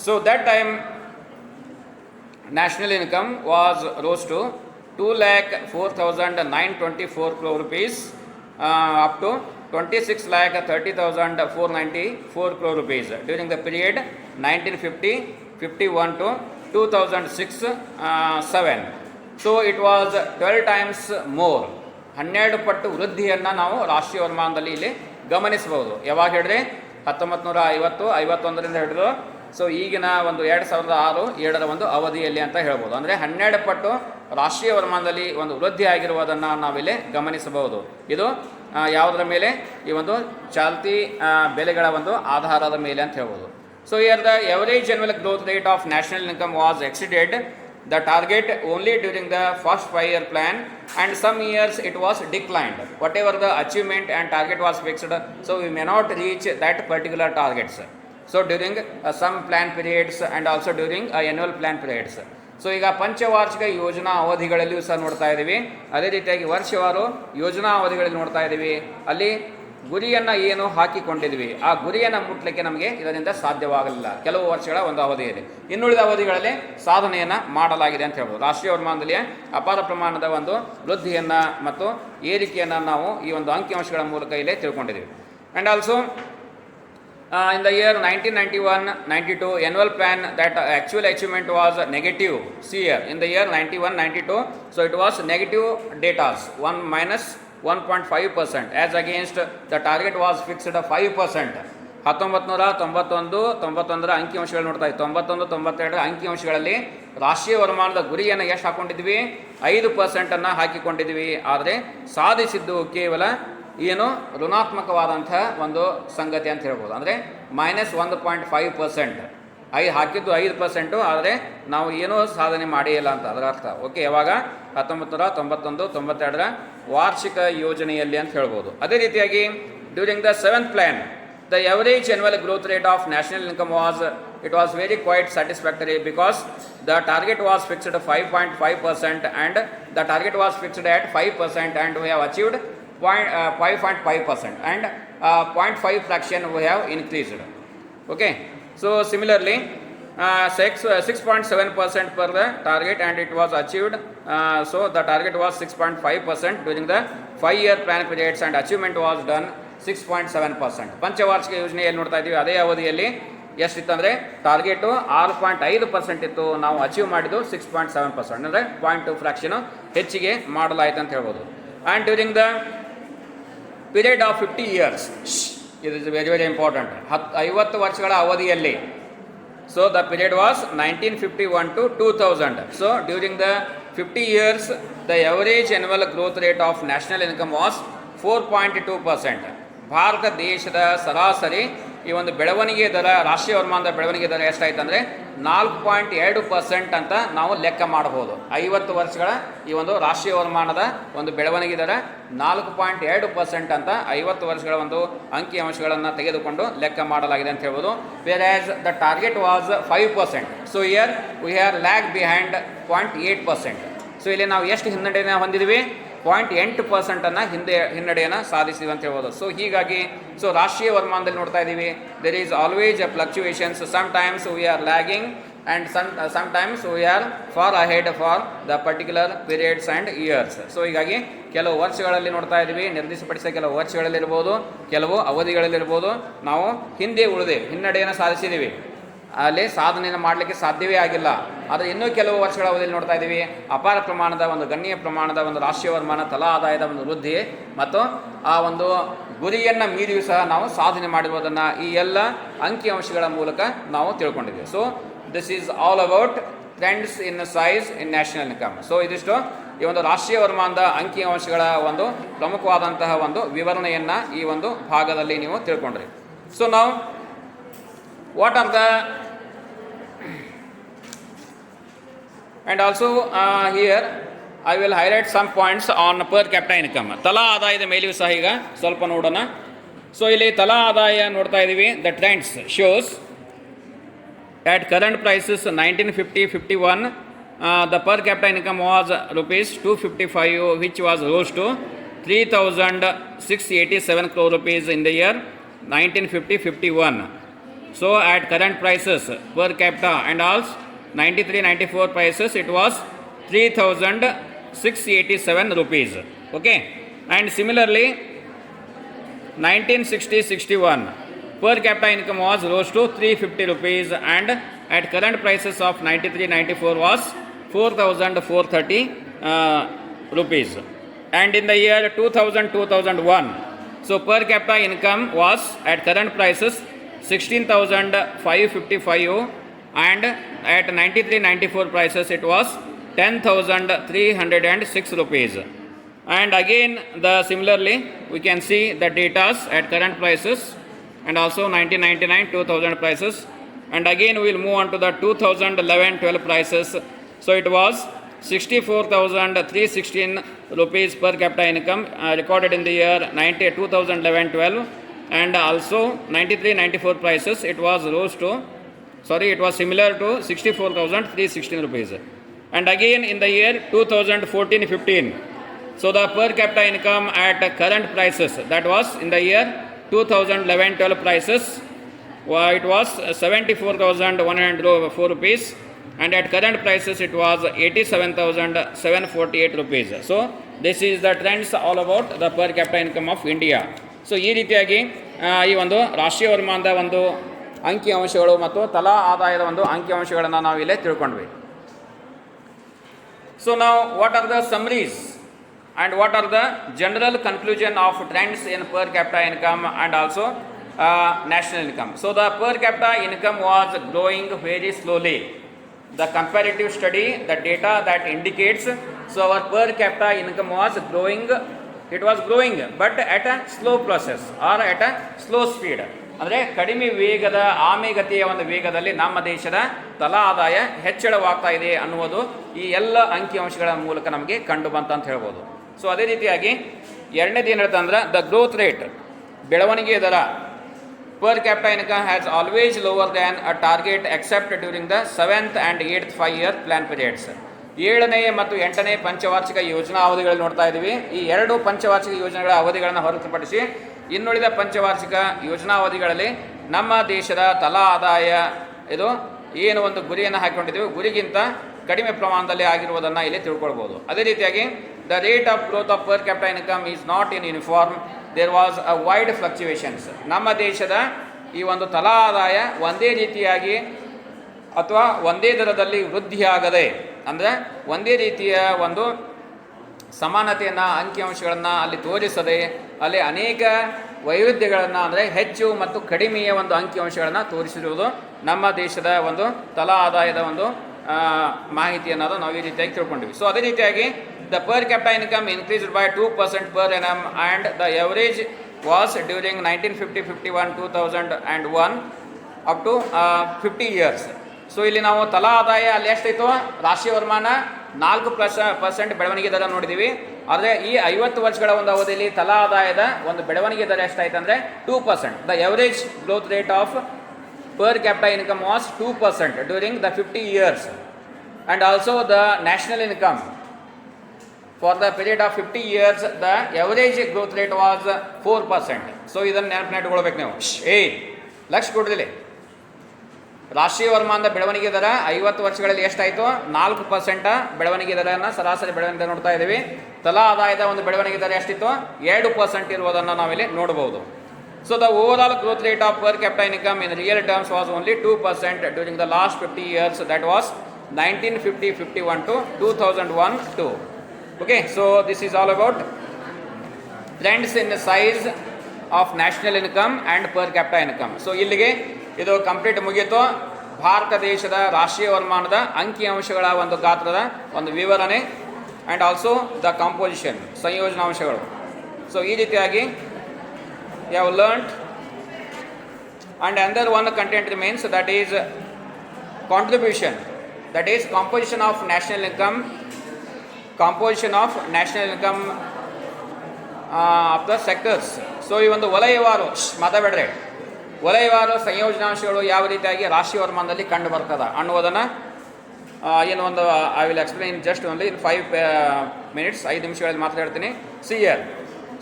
So that time national income was rose to 2,04,924 crore rupees up to 26,30,494 crore rupees during the period 1950-51 to 2006-7. So it was 12 times more, 12 ಪಟ್ಟು ವೃದ್ಧಿಯನ್ನು ನಾವು ರಾಷ್ಟ್ರೀಯ ವರಮಾನದಲ್ಲಿ ಇಲ್ಲಿ ಗಮನಿಸಬಹುದು. ಯಾವಾಗ ಹೇಳಿದ್ರೆ 1950-51ರಿಂದ ಹಿಡಿದು ಸೊ ಈಗಿನ ಒಂದು 2006-7ರ ಒಂದು ಅವಧಿಯಲ್ಲಿ ಅಂತ ಹೇಳ್ಬೋದು. ಅಂದರೆ 12 ಪಟ್ಟು ರಾಷ್ಟ್ರೀಯ ವರಮಾನದಲ್ಲಿ ಒಂದು ವೃದ್ಧಿ ಆಗಿರುವುದನ್ನು ನಾವಿಲ್ಲಿ ಗಮನಿಸಬಹುದು. ಇದು ಯಾವುದರ ಮೇಲೆ, ಈ ಒಂದು ಚಾಲ್ತಿ ಬೆಲೆಗಳ ಒಂದು ಆಧಾರದ ಮೇಲೆ ಅಂತ ಹೇಳ್ಬೋದು. So here the average annual growth rate of national income was exceeded the target only during the first 5-year plan, and some years it was declined. Whatever the achievement and target was fixed, so we may not reach that particular targets. So during some plan periods and also during annual plan periods. So ಈಗ ಪಂಚವಾರ್ಷಿಕ ಯೋಜನಾ ಅವಧಿಗಳಲ್ಲಿಯೂ ಸಹ ನೋಡ್ತಾ ಇದ್ದೀವಿ, ಅದೇ ರೀತಿಯಾಗಿ ವರ್ಷವಾರು ಯೋಜನಾ ಅವಧಿಗಳಲ್ಲಿ ನೋಡ್ತಾ ಇದ್ದೀವಿ. ಅಲ್ಲಿ ಗುರಿಯನ್ನು ಏನು ಹಾಕಿಕೊಂಡಿದ್ವಿ ಆ ಗುರಿಯನ್ನು ಮುಟ್ಟಲಿಕ್ಕೆ ನಮಗೆ ಇದರಿಂದ ಸಾಧ್ಯವಾಗಲಿಲ್ಲ ಕೆಲವು ವರ್ಷಗಳ ಒಂದು ಅವಧಿಯಲ್ಲಿ. ಇನ್ನುಳಿದ ಅವಧಿಗಳಲ್ಲಿ ಸಾಧನೆಯನ್ನು ಮಾಡಲಾಗಿದೆ ಅಂತ ಹೇಳ್ಬೋದು. ರಾಷ್ಟ್ರೀಯ ವರಮಾನದಲ್ಲಿ ಅಪಾರ ಪ್ರಮಾಣದ ಒಂದು ವೃದ್ಧಿಯನ್ನು ಮತ್ತು ಏರಿಕೆಯನ್ನು ನಾವು ಈ ಒಂದು ಅಂಕಿಅಂಶಗಳ ಮೂಲಕ ಇಲ್ಲೇ ತಿಳ್ಕೊಂಡಿದ್ದೀವಿ. And also in the year 1991-92 annual plan that actual achievement was negative. See here in the year 91-92, so it was negative datas 1 minus 1.5% as against the target was fixed at 5%. 1991 ಅಂಕಿಅಂಶಗಳು ನೋಡ್ತಾ ಇದ್ದೀವಿ. 91-92 ಅಂಕಿಅಂಶಗಳಲ್ಲಿ ರಾಷ್ಟ್ರೀಯ ವರಮಾನದ ಗುರಿಯನ್ನು ಎಷ್ಟು ಹಾಕ್ಕೊಂಡಿದ್ವಿ? 5% ಹಾಕಿಕೊಂಡಿದ್ವಿ. ಆದರೆ ಸಾಧಿಸಿದ್ದು ಕೇವಲ ಏನು ಋಣಾತ್ಮಕವಾದಂಥ ಒಂದು ಸಂಗತಿ ಅಂತ ಹೇಳ್ಬೋದು. ಅಂದರೆ -1.5%. ಹಾಕಿದ್ದು 5%, ಆದರೆ ನಾವು ಏನೂ ಸಾಧನೆ ಮಾಡಿಲ್ಲ ಅಂತ ಅದರ ಅರ್ಥ. ಓಕೆ, ಯಾವಾಗ 1991-92 ವಾರ್ಷಿಕ ಯೋಜನೆಯಲ್ಲಿ ಅಂತ ಹೇಳ್ಬೋದು. ಅದೇ ರೀತಿಯಾಗಿ during the 7th plan the average annual growth rate of national income was very quite satisfactory because the target was fixed at 5.5% and the target was fixed at 5% and we have achieved 5.5% and 0.5 fraction we have increased. Okay, so similarly 6.7% per the target and it was achieved. So the target was 6.5% during the 5-year plan periods and achievement was done 6.7%. ಪಂಚವಾರ್ಷಿಕ ಯೋಜನೆಯಲ್ಲಿ ನೋಡ್ತಾ ಇದ್ದೀವಿ. ಅದೇ ಅವಧಿಯಲ್ಲಿ ಎಷ್ಟಿತ್ತಂದರೆ target 6.5% ಇತ್ತು, ನಾವು achieve ಮಾಡಿದ್ದು 6.7%, ಅಂದರೆ 0.2 ಫ್ರಾಕ್ಷನು ಹೆಚ್ಚಿಗೆ ಮಾಡಲಾಯಿತು ಅಂತ ಹೇಳ್ಬೋದು. And during the period of 50 years, it is very very important. 50 ವರ್ಷಗಳ ಅವಧಿಯಲ್ಲಿ, so the period was 1951 to 2000. So during the 50 years the average annual growth rate of national income was 4.2%. Bharat ದೇಶದ ಸರಾಸರಿ ಈ ಒಂದು ಬೆಳವಣಿಗೆ ದರ, ರಾಷ್ಟ್ರೀಯ ವರಮಾನದ ಬೆಳವಣಿಗೆ ದರ ಎಷ್ಟಾಯ್ತು ಅಂದರೆ 4.2% ಅಂತ ನಾವು ಲೆಕ್ಕ ಮಾಡಬಹುದು. 50 ವರ್ಷಗಳ ಈ ಒಂದು ರಾಷ್ಟ್ರೀಯ ವರಮಾನದ ಒಂದು ಬೆಳವಣಿಗೆ ದರ 4.2% ಅಂತ 50 ವರ್ಷಗಳ ಒಂದು ಅಂಕಿಅಂಶಗಳನ್ನು ತೆಗೆದುಕೊಂಡು ಲೆಕ್ಕ ಮಾಡಲಾಗಿದೆ ಅಂತ ಹೇಳ್ಬೋದು. Wear as the target was 5%. So here we are lag behind 0.8%. So ಇಲ್ಲಿ ನಾವು ಎಷ್ಟು ಹಿನ್ನಡೆಯನ್ನು ಹೊಂದಿದ್ವಿ? 0.8% ಹಿನ್ನಡೆಯನ್ನು ಸಾಧಿಸಿದ್ವಿ ಅಂತ ಹೇಳ್ಬೋದು. ಸೊ ಹೀಗಾಗಿ ಸೊ ರಾಷ್ಟ್ರೀಯ ವರಮಾನದಲ್ಲಿ ನೋಡ್ತಾ ಇದ್ದೀವಿ, there is always a fluctuations. Sometimes we are lagging and sometimes we are far ahead for the particular periods and years. So ಹೀಗಾಗಿ ಕೆಲವು ವರ್ಷಗಳಲ್ಲಿ ನೋಡ್ತಾ ಇದ್ದೀವಿ, ನಿರ್ದಿಷ್ಟಪಡಿಸಿದ ಕೆಲವು ವರ್ಷಗಳಲ್ಲಿರ್ಬೋದು, ಕೆಲವು ಅವಧಿಗಳಲ್ಲಿರ್ಬೋದು ನಾವು ಹಿಂದೆ ಉಳಿದೇವೆ, ಹಿನ್ನಡೆಯನ್ನು ಸಾಧಿಸಿದ್ದೀವಿ, ಅಲ್ಲಿ ಸಾಧನೆಯನ್ನು ಮಾಡಲಿಕ್ಕೆ ಸಾಧ್ಯವೇ ಆಗಿಲ್ಲ. ಆದರೆ ಇನ್ನೂ ಕೆಲವು ವರ್ಷಗಳ ಅವಧಿಯಲ್ಲಿ ನೋಡ್ತಾ ಇದ್ದೀವಿ, ಅಪಾರ ಪ್ರಮಾಣದ ಒಂದು ಗಣ್ಯ ಪ್ರಮಾಣದ ಒಂದು ರಾಷ್ಟ್ರೀಯ ವರಮಾನ ತಲಾ ಆದಾಯದ ಒಂದು ವೃದ್ಧಿ ಮತ್ತು ಆ ಒಂದು ಗುರಿಯನ್ನು ಮೀರಿಯೂ ಸಹ ನಾವು ಸಾಧನೆ ಮಾಡಿರುವುದನ್ನು ಈ ಎಲ್ಲ ಅಂಕಿಅಂಶಗಳ ಮೂಲಕ ನಾವು ತಿಳ್ಕೊಂಡಿದ್ದೀವಿ. So this is all about trends in size in national income. So ಇದಿಷ್ಟು ಈ ಒಂದು ರಾಷ್ಟ್ರೀಯ ವರಮಾನದ ಅಂಕಿಅಂಶಗಳ ಒಂದು ಪ್ರಮುಖವಾದಂತಹ ಒಂದು ವಿವರಣೆಯನ್ನು ಈ ಒಂದು ಭಾಗದಲ್ಲಿ ನೀವು ತಿಳ್ಕೊಂಡ್ರಿ. ಸೊ ನಾವು what are the and also here I will highlight some points on per capita income. ತಲಾ ಆದಾಯದ ಮೇಲೆಯೂ ಸಹ ಈಗ ಸ್ವಲ್ಪ ನೋಡೋಣ. ಸೊ ಇಲ್ಲಿ ತಲಾ ಆದಾಯ ನೋಡ್ತಾ ಇದ್ದೀವಿ. The trends shows at current prices 1950-51 the per capita income was rupees 255 which was rose to 3,687 crore rupees in the year 1950-51. So at current prices per capita and also 93-94 prices it was 3,687 rupees. Okay, and similarly 1960-61 per capita income was rose to 350 rupees and at current prices of 93-94 was 4,430 rupees. And in the year 2000-2001 so per capita income was at current prices 16,555 and at 93-94 prices it was 10,306 rupees. And again the similarly we can see the datas at current prices and also 1999-2000 prices, and again we will move on to the 2011-12 prices. So it was 64,316 rupees per capita income recorded in the year 2011-12. And also 93-94 prices it was rose to it was similar to 64,316 rupees. And again in the year 2014-15 So the per capita income at current prices, that was in the year 2011-12 prices, it was 74,104 rupees, and at current prices it was 87,748 rupees. So this is the trends all about the per capita income of India. So ಈ ರೀತಿಯಾಗಿ ಈ ಒಂದು ರಾಷ್ಟ್ರೀಯ ವರಮಾನದ ಒಂದು ಅಂಕಿಅಂಶಗಳು ಮತ್ತು ತಲಾ ಆದಾಯದ ಒಂದು ಅಂಕಿಅಂಶಗಳನ್ನು ನಾವು ಇಲ್ಲೇ ತಿಳ್ಕೊಂಡ್ವಿ. ಸೊ ನಾವು what are the summaries and what are the general conclusion of trends in per capita income and also national income. So the per capita income was growing very slowly. The comparative study, the data that indicates, so our per capita income was growing, it was growing but at a slow process or at a slow speed. ಅಂದರೆ ಕಡಿಮೆ ವೇಗದ ಆಮೆಗತಿಯ ಒಂದು ವೇಗದಲ್ಲಿ ನಮ್ಮ ದೇಶದ ತಲಾ ಆದಾಯ ಹೆಚ್ಚಳವಾಗ್ತಾ ಇದೆ ಅನ್ನುವುದು ಈ ಎಲ್ಲ ಅಂಕಿಅಂಶಗಳ ಮೂಲಕ ನಮಗೆ ಕಂಡು ಬಂತಂತ ಹೇಳ್ಬೋದು. ಸೊ ಅದೇ ರೀತಿಯಾಗಿ ಎರಡನೇದು ಏನು ಹೇಳ್ತಂದ್ರೆ ದ ಗ್ರೋತ್ ರೇಟ್, ಬೆಳವಣಿಗೆ ದರ, per capita income has always lower than a target except during the 7th and 8th 5-year plan periods. 7ನೇ ಮತ್ತು 8ನೇ ಪಂಚವಾರ್ಷಿಕ ಯೋಜನಾ ಅವಧಿಗಳಲ್ಲಿ ನೋಡ್ತಾ ಇದ್ದೀವಿ. ಈ ಎರಡು ಪಂಚವಾರ್ಷಿಕ ಯೋಜನೆಗಳ ಅವಧಿಗಳನ್ನು ಹೊರತುಪಡಿಸಿ ಇನ್ನುಳಿದ ಪಂಚವಾರ್ಷಿಕ ಯೋಜನಾ ಅವಧಿಗಳಲ್ಲಿ ನಮ್ಮ ದೇಶದ ತಲಾ ಆದಾಯ ಇದು ಏನು ಒಂದು ಗುರಿಯನ್ನು ಹಾಕಿಕೊಂಡಿದ್ದೀವಿ ಗುರಿಗಿಂತ ಕಡಿಮೆ ಪ್ರಮಾಣದಲ್ಲಿ ಆಗಿರುವುದನ್ನು ಇಲ್ಲಿ ತಿಳ್ಕೊಳ್ಬೋದು. ಅದೇ ರೀತಿಯಾಗಿ the rate of growth of per capital income is not in uniform, there was a wide fluctuations. ನಮ್ಮ ದೇಶದ ಈ ಒಂದು ತಲಾ ಆದಾಯ ಒಂದೇ ರೀತಿಯಾಗಿ ಅಥವಾ ಒಂದೇ ದರದಲ್ಲಿ ವೃದ್ಧಿಯಾಗದೆ, ಅಂದರೆ ಒಂದೇ ರೀತಿಯ ಒಂದು ಸಮಾನತೆಯನ್ನು ಅಂಕಿಅಂಶಗಳನ್ನು ಅಲ್ಲಿ ತೋರಿಸದೆ ಅಲ್ಲಿ ಅನೇಕ ವೈವಿಧ್ಯಗಳನ್ನು ಅಂದರೆ ಹೆಚ್ಚು ಮತ್ತು ಕಡಿಮೆಯ ಒಂದು ಅಂಕಿಅಂಶಗಳನ್ನು ತೋರಿಸಿರುವುದು ನಮ್ಮ ದೇಶದ ಒಂದು ತಲಾ ಆದಾಯದ ಒಂದು ಮಾಹಿತಿ ಅನ್ನೋದು ನಾವು ಈ ರೀತಿಯಾಗಿ ತಿಳ್ಕೊಂಡಿವಿ. ಸೊ ಅದೇ ರೀತಿಯಾಗಿ the per capital income increased by 2% per annum and the average was during 1950, 51, 2001 up to 50 years. So ಇಲ್ಲಿ ನಾವು ತಲಾ ಆದಾಯ ಅಲ್ಲಿ ಎಷ್ಟಾಯಿತು, ರಾಷ್ಟ್ರೀಯ ವರಮಾನ 4% ಬೆಳವಣಿಗೆ ದರ ನೋಡಿದ್ದೀವಿ. ಆದರೆ ಈ 50 ವರ್ಷಗಳ ಒಂದು ಅವಧಿಯಲ್ಲಿ ತಲಾ ಆದಾಯದ ಒಂದು ಬೆಳವಣಿಗೆ ದರ ಎಷ್ಟಾಯ್ತು ಅಂದರೆ 2%. The average growth rate of per capita income was 2% during the 50 years, and also the national income for the period of 50 years the average growth rate was 4%. so ಇದನ್ನು ನೆನಪಿಟ್ಕೊಳ್ಬೇಕು ನೀವು. ಲಕ್ಷ ಕೊಡ್ದಿಲ್ಲ, ರಾಷ್ಟ್ರೀಯ ವರಮಾನದ ಬೆಳವಣಿಗೆ ದರ 50 ವರ್ಷಗಳಲ್ಲಿ ಎಷ್ಟಾಯಿತು, 4% ಬೆಳವಣಿಗೆ ದರನ ಸರಾಸರಿ ಬೆಳವಣಿಗೆ ನೋಡ್ತಾ ಇದ್ದೀವಿ. ತಲಾ ಆದಾಯದ ಒಂದು ಬೆಳವಣಿಗೆ ದರ ಎಷ್ಟಿತ್ತು, 2% ಇರುವುದನ್ನು ನಾವಿಲ್ಲಿ ನೋಡಬಹುದು. So the overall growth rate of per capita income in real terms was only 2% during the last 50 years, that was 1950-51 to 2001-2. Okay, so this is all about trends in the size of national income and per capita income. So ಇಲ್ಲಿಗೆ ಇದು complete ಮುಗಿಯಿತು. ಭಾರತ ದೇಶದ ರಾಷ್ಟ್ರೀಯ ವರಮಾನದ ಅಂಕಿಅಂಶಗಳ ಒಂದು ಗಾತ್ರದ ಒಂದು ವಿವರಣೆ ಆ್ಯಂಡ್ ಆಲ್ಸೋ ದ ಕಾಂಪೋಸಿಷನ್, ಸಂಯೋಜನಾಂಶಗಳು. ಸೊ ಈ ರೀತಿಯಾಗಿ you have learnt, and another one content remains, that is contribution, that is composition of national income of the sectors. So ಈ ಒಂದು ವಲಯವಾರು ಮಾತಾಡಬೇಡ್ರೆ ವಲಯವಾರು ಸಂಯೋಜನಾಂಶಗಳು ಯಾವ ರೀತಿಯಾಗಿ ರಾಷ್ಟ್ರೀಯ ವರಮಾನದಲ್ಲಿ ಕಂಡು ಬರ್ತದೆ ಅನ್ನುವುದನ್ನು ಏನು ಒಂದು I will explain just only in 5 minutes, 5 ನಿಮಿಷಗಳಲ್ಲಿ ಮಾತಾಡ್ತೀನಿ. ಸಿಯರ್.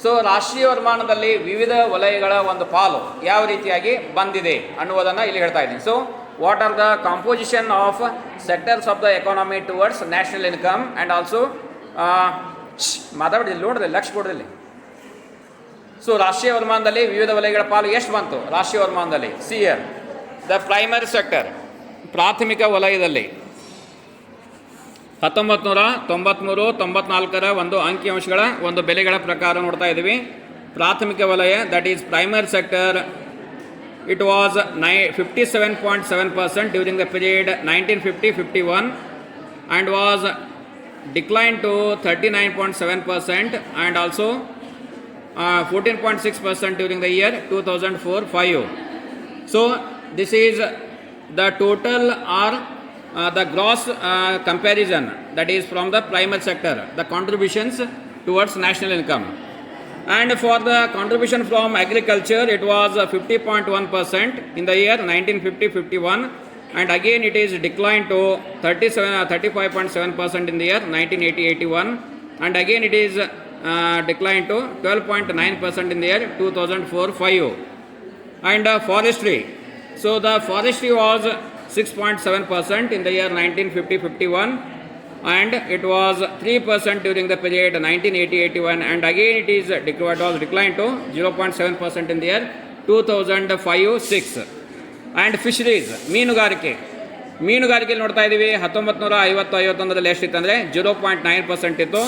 ಸೊ ರಾಷ್ಟ್ರೀಯ ವರಮಾನದಲ್ಲಿ ವಿವಿಧ ವಲಯಗಳ ಒಂದು ಪಾಲು ಯಾವ ರೀತಿಯಾಗಿ ಬಂದಿದೆ ಅನ್ನುವುದನ್ನು ಇಲ್ಲಿ ಹೇಳ್ತಾ ಇದ್ದೀನಿ. So what are the composition of sectors of the economy towards national income and also ಮಾತಾಡಿಲ್ಲ, ನೋಡಿದೆ, ಲಕ್ಷ ಕೊಡೋದಿಲ್ಲ. ಸೊ ರಾಷ್ಟ್ರೀಯ ವರಮಾನದಲ್ಲಿ ವಿವಿಧ ವಲಯಗಳ ಪಾಲು ಎಷ್ಟು ಬಂತು ರಾಷ್ಟ್ರೀಯ ವರಮಾನದಲ್ಲಿ? ಸಿಯರ್ ದ ಪ್ರೈಮರಿ ಸೆಕ್ಟರ್, ಪ್ರಾಥಮಿಕ ವಲಯದಲ್ಲಿ 1993-94 ಒಂದು ಅಂಕಿಅಂಶಗಳ ಒಂದು ಬೆಲೆಗಳ ಪ್ರಕಾರ ನೋಡ್ತಾ ಇದ್ದೀವಿ. ಪ್ರಾಥಮಿಕ ವಲಯ, that is primary sector, it was 57.7% during the period 1950-51 and was decline to 39.7% and also 14.6% during the year 2004-5. So this is the total or the gross comparison, that is from the primary sector, the contributions towards national income. And for the contribution from agriculture, it was 50.1% in the year 1950-51, and again it is declined to 35.7% in the year 1980-81, and again it is declined to 12.9% in the year 2004-5. And forestry. So the forestry was 6.7% in the year 1950-51, and it was 3% during the period 1980-81, and again it was declined to 0.7% in the year 2005-6. And fisheries, ಮೀನುಗಾರಿಕೆಯಲ್ಲಿ ನೋಡ್ತಾ ಇದ್ದೀವಿ 1950-51 ಎಷ್ಟಿತ್ತು ಅಂದರೆ 0.9% ಇತ್ತು.